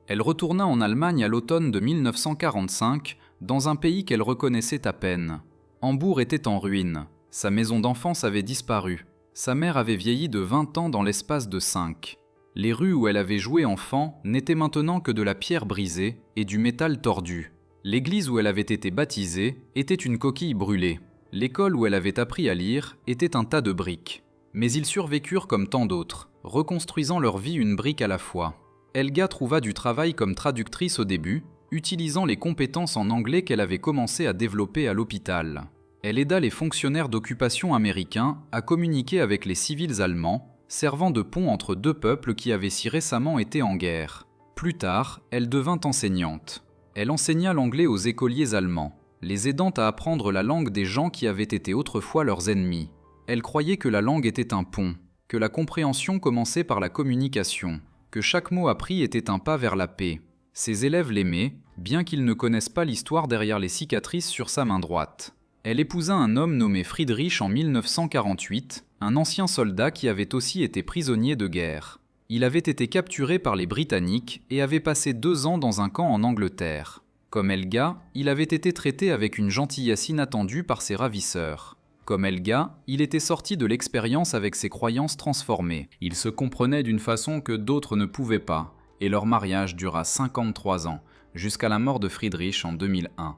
Elle retourna en Allemagne à l'automne de 1945, dans un pays qu'elle reconnaissait à peine. Hambourg était en ruine, sa maison d'enfance avait disparu. Sa mère avait vieilli de 20 ans dans l'espace de 5. Les rues où elle avait joué enfant n'étaient maintenant que de la pierre brisée et du métal tordu. L'église où elle avait été baptisée était une coquille brûlée. L'école où elle avait appris à lire était un tas de briques. Mais ils survécurent comme tant d'autres, reconstruisant leur vie une brique à la fois. Helga trouva du travail comme traductrice au début, utilisant les compétences en anglais qu'elle avait commencé à développer à l'hôpital. Elle aida les fonctionnaires d'occupation américains à communiquer avec les civils allemands, servant de pont entre 2 peuples qui avaient si récemment été en guerre. Plus tard, elle devint enseignante. Elle enseigna l'anglais aux écoliers allemands, les aidant à apprendre la langue des gens qui avaient été autrefois leurs ennemis. Elle croyait que la langue était un pont, que la compréhension commençait par la communication, que chaque mot appris était un pas vers la paix. Ses élèves l'aimaient, bien qu'ils ne connaissent pas l'histoire derrière les cicatrices sur sa main droite. Elle épousa un homme nommé Friedrich en 1948, un ancien soldat qui avait aussi été prisonnier de guerre. Il avait été capturé par les Britanniques et avait passé 2 ans dans un camp en Angleterre. Comme Helga, il avait été traité avec une gentillesse inattendue par ses ravisseurs. Comme Helga, il était sorti de l'expérience avec ses croyances transformées. Ils se comprenaient d'une façon que d'autres ne pouvaient pas, et leur mariage dura 53 ans, jusqu'à la mort de Friedrich en 2001.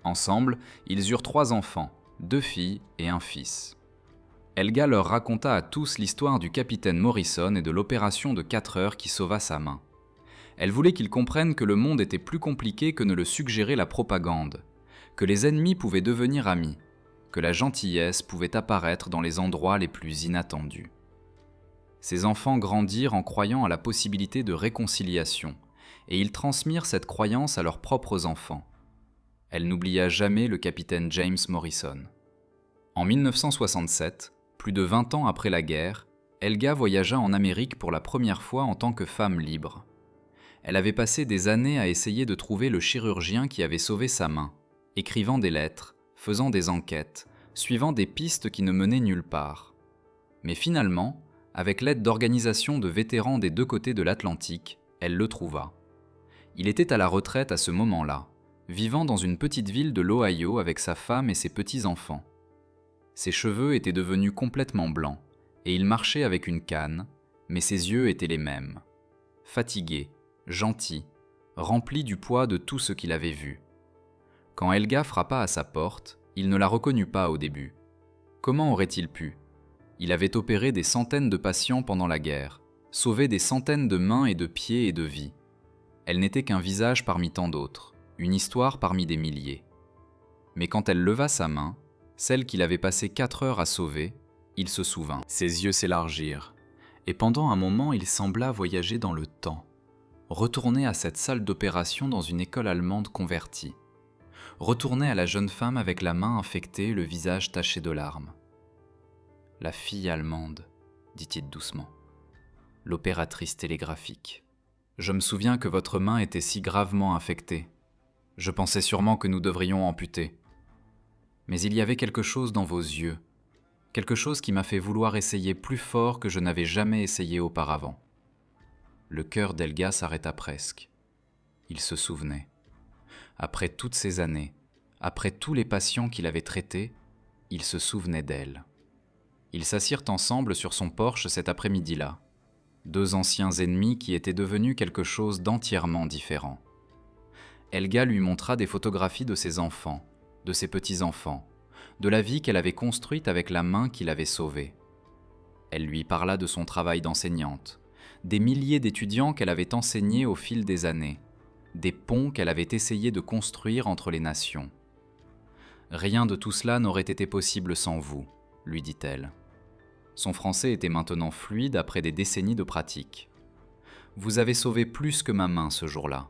Ensemble, ils eurent 3 enfants, 2 filles et un fils. Helga leur raconta à tous l'histoire du capitaine Morrison et de l'opération de 4 heures qui sauva sa main. Elle voulait qu'ils comprennent que le monde était plus compliqué que ne le suggérait la propagande, que les ennemis pouvaient devenir amis, que la gentillesse pouvait apparaître dans les endroits les plus inattendus. Ces enfants grandirent en croyant à la possibilité de réconciliation, et ils transmirent cette croyance à leurs propres enfants. Elle n'oublia jamais le capitaine James Morrison. En 1967, plus de 20 ans après la guerre, Helga voyagea en Amérique pour la première fois en tant que femme libre. Elle avait passé des années à essayer de trouver le chirurgien qui avait sauvé sa main, écrivant des lettres, faisant des enquêtes, suivant des pistes qui ne menaient nulle part. Mais finalement, avec l'aide d'organisations de vétérans des deux côtés de l'Atlantique, elle le trouva. Il était à la retraite à ce moment-là, vivant dans une petite ville de l'Ohio avec sa femme et ses petits-enfants. Ses cheveux étaient devenus complètement blancs, et il marchait avec une canne, mais ses yeux étaient les mêmes. Fatigué, gentil, rempli du poids de tout ce qu'il avait vu. Quand Helga frappa à sa porte, il ne la reconnut pas au début. Comment aurait-il pu ? Il avait opéré des centaines de patients pendant la guerre, sauvé des centaines de mains et de pieds et de vies. Elle n'était qu'un visage parmi tant d'autres, une histoire parmi des milliers. Mais quand elle leva sa main, celle qu'il avait passé 4 heures à sauver, il se souvint. Ses yeux s'élargirent, et pendant un moment il sembla voyager dans le temps, retourner à cette salle d'opération dans une école allemande convertie, retourner à la jeune femme avec la main infectée et le visage taché de larmes. « La fille allemande », dit-il doucement, « l'opératrice télégraphique. Je me souviens que votre main était si gravement infectée. Je pensais sûrement que nous devrions amputer. Mais il y avait quelque chose dans vos yeux, quelque chose qui m'a fait vouloir essayer plus fort que je n'avais jamais essayé auparavant. » Le cœur d'Helga s'arrêta presque. Il se souvenait. Après toutes ces années, après tous les patients qu'il avait traités, il se souvenait d'elle. Ils s'assirent ensemble sur son porche cet après-midi-là. 2 anciens ennemis qui étaient devenus quelque chose d'entièrement différent. Helga lui montra des photographies de ses enfants, de ses petits-enfants, de la vie qu'elle avait construite avec la main qu'il avait sauvée. Elle lui parla de son travail d'enseignante, des milliers d'étudiants qu'elle avait enseignés au fil des années, des ponts qu'elle avait essayé de construire entre les nations. « Rien de tout cela n'aurait été possible sans vous », lui dit-elle. Son français était maintenant fluide après des décennies de pratique. « Vous avez sauvé plus que ma main ce jour-là.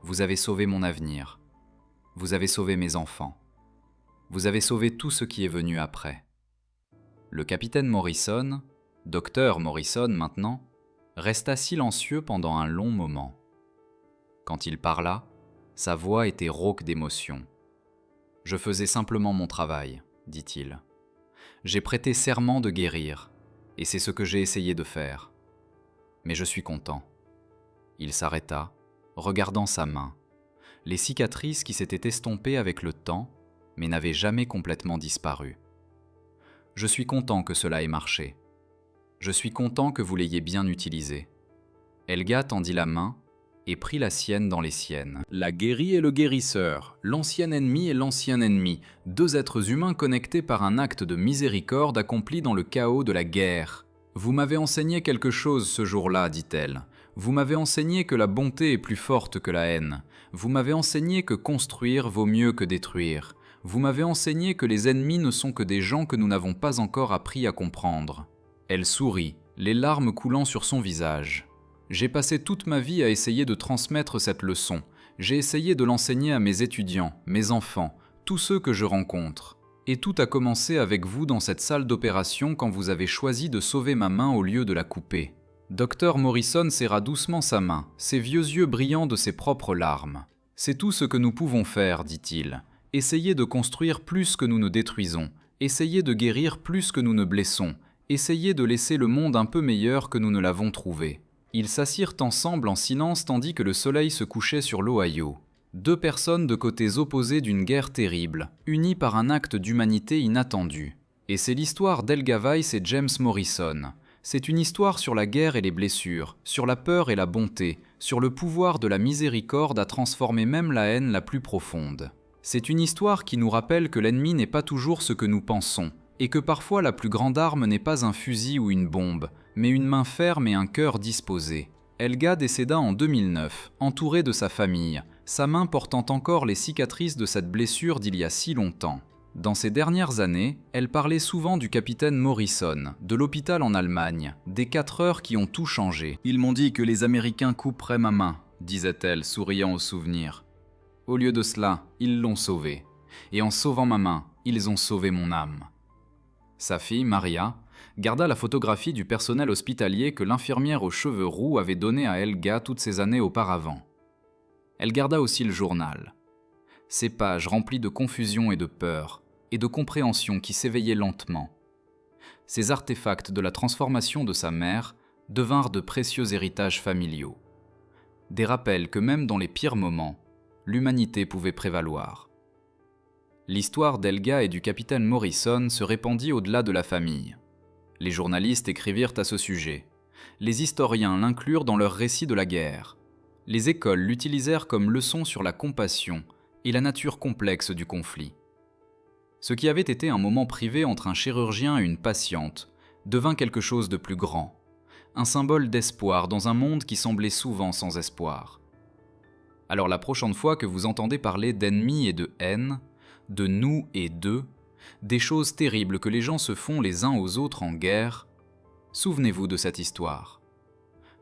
Vous avez sauvé mon avenir. Vous avez sauvé mes enfants. Vous avez sauvé tout ce qui est venu après. » Le capitaine Morrison, docteur Morrison maintenant, resta silencieux pendant un long moment. Quand il parla, sa voix était rauque d'émotion. « Je faisais simplement mon travail, dit-il. J'ai prêté serment de guérir, et c'est ce que j'ai essayé de faire. Mais je suis content. » Il s'arrêta, regardant sa main, les cicatrices qui s'étaient estompées avec le temps, mais n'avaient jamais complètement disparu. « Je suis content que cela ait marché. Je suis content que vous l'ayez bien utilisé. » Helga tendit la main et prit la sienne dans les siennes. La guérie et le guérisseur, l'ancien ennemi et l'ancien ennemi, 2 êtres humains connectés par un acte de miséricorde accompli dans le chaos de la guerre. « Vous m'avez enseigné quelque chose ce jour-là, dit-elle. Vous m'avez enseigné que la bonté est plus forte que la haine. Vous m'avez enseigné que construire vaut mieux que détruire. Vous m'avez enseigné que les ennemis ne sont que des gens que nous n'avons pas encore appris à comprendre. » Elle sourit, les larmes coulant sur son visage. « J'ai passé toute ma vie à essayer de transmettre cette leçon. J'ai essayé de l'enseigner à mes étudiants, mes enfants, tous ceux que je rencontre. Et tout a commencé avec vous dans cette salle d'opération quand vous avez choisi de sauver ma main au lieu de la couper. » Docteur Morrison serra doucement sa main, ses vieux yeux brillant de ses propres larmes. « C'est tout ce que nous pouvons faire, dit-il. Essayer de construire plus que nous ne détruisons, essayer de guérir plus que nous ne blessons, essayer de laisser le monde un peu meilleur que nous ne l'avons trouvé. » Ils s'assirent ensemble en silence tandis que le soleil se couchait sur l'Ohio. 2 personnes de côtés opposés d'une guerre terrible, unies par un acte d'humanité inattendu. Et c'est l'histoire d'Helga Weiss et James Morrison. C'est une histoire sur la guerre et les blessures, sur la peur et la bonté, sur le pouvoir de la miséricorde à transformer même la haine la plus profonde. C'est une histoire qui nous rappelle que l'ennemi n'est pas toujours ce que nous pensons, et que parfois la plus grande arme n'est pas un fusil ou une bombe, mais une main ferme et un cœur disposé. Helga décéda en 2009, entourée de sa famille, sa main portant encore les cicatrices de cette blessure d'il y a si longtemps. Dans ces dernières années, elle parlait souvent du capitaine Morrison, de l'hôpital en Allemagne, des 4 heures qui ont tout changé. « Ils m'ont dit que les Américains couperaient ma main », disait-elle, souriant au souvenir. « Au lieu de cela, ils l'ont sauvée. Et en sauvant ma main, ils ont sauvé mon âme. » Sa fille, Maria, garda la photographie du personnel hospitalier que l'infirmière aux cheveux roux avait donnée à Helga toutes ces années auparavant. Elle garda aussi le journal. Ces pages remplies de confusion et de peur, et de compréhension qui s'éveillaient lentement. Ces artefacts de la transformation de sa mère devinrent de précieux héritages familiaux. Des rappels que même dans les pires moments, l'humanité pouvait prévaloir. L'histoire d'Helga et du capitaine Morrison se répandit au-delà de la famille. Les journalistes écrivirent à ce sujet. Les historiens l'inclurent dans leurs récits de la guerre. Les écoles l'utilisèrent comme leçon sur la compassion et la nature complexe du conflit. Ce qui avait été un moment privé entre un chirurgien et une patiente devint quelque chose de plus grand, un symbole d'espoir dans un monde qui semblait souvent sans espoir. Alors la prochaine fois que vous entendez parler d'ennemis et de haine, de nous et d'eux, des choses terribles que les gens se font les uns aux autres en guerre, souvenez-vous de cette histoire.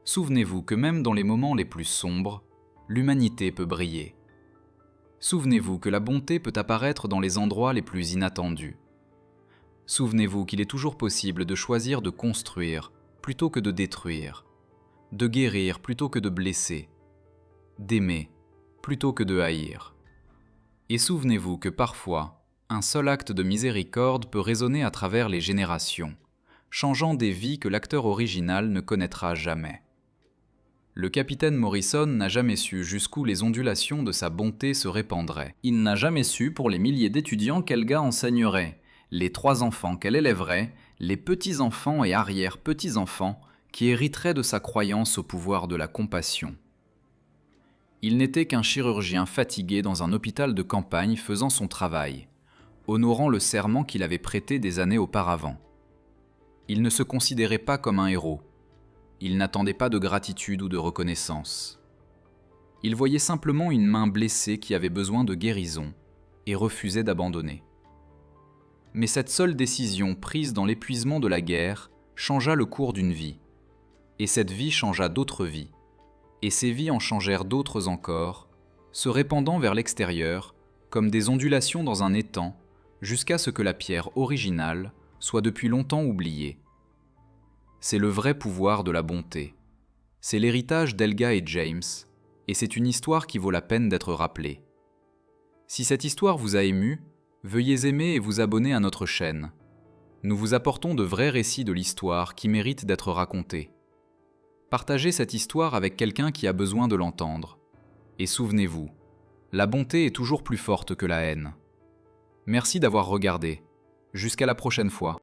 Souvenez-vous que même dans les moments les plus sombres, l'humanité peut briller. Souvenez-vous que la bonté peut apparaître dans les endroits les plus inattendus. Souvenez-vous qu'il est toujours possible de choisir de construire plutôt que de détruire, de guérir plutôt que de blesser, d'aimer plutôt que de haïr. Et souvenez-vous que parfois, un seul acte de miséricorde peut résonner à travers les générations, changeant des vies que l'acteur original ne connaîtra jamais. Le capitaine Morrison n'a jamais su jusqu'où les ondulations de sa bonté se répandraient. Il n'a jamais su pour les milliers d'étudiants qu'Helga enseignerait, les 3 enfants qu'elle élèverait, les petits-enfants et arrière-petits-enfants qui hériteraient de sa croyance au pouvoir de la compassion. Il n'était qu'un chirurgien fatigué dans un hôpital de campagne faisant son travail, honorant le serment qu'il avait prêté des années auparavant. Il ne se considérait pas comme un héros. Il n'attendait pas de gratitude ou de reconnaissance. Il voyait simplement une main blessée qui avait besoin de guérison et refusait d'abandonner. Mais cette seule décision prise dans l'épuisement de la guerre changea le cours d'une vie. Et cette vie changea d'autres vies. Et ces vies en changèrent d'autres encore, se répandant vers l'extérieur comme des ondulations dans un étang jusqu'à ce que la pierre originale soit depuis longtemps oubliée. C'est le vrai pouvoir de la bonté. C'est l'héritage d'Helga et James, et c'est une histoire qui vaut la peine d'être rappelée. Si cette histoire vous a ému, veuillez aimer et vous abonner à notre chaîne. Nous vous apportons de vrais récits de l'histoire qui méritent d'être racontés. Partagez cette histoire avec quelqu'un qui a besoin de l'entendre. Et souvenez-vous, la bonté est toujours plus forte que la haine. Merci d'avoir regardé. Jusqu'à la prochaine fois.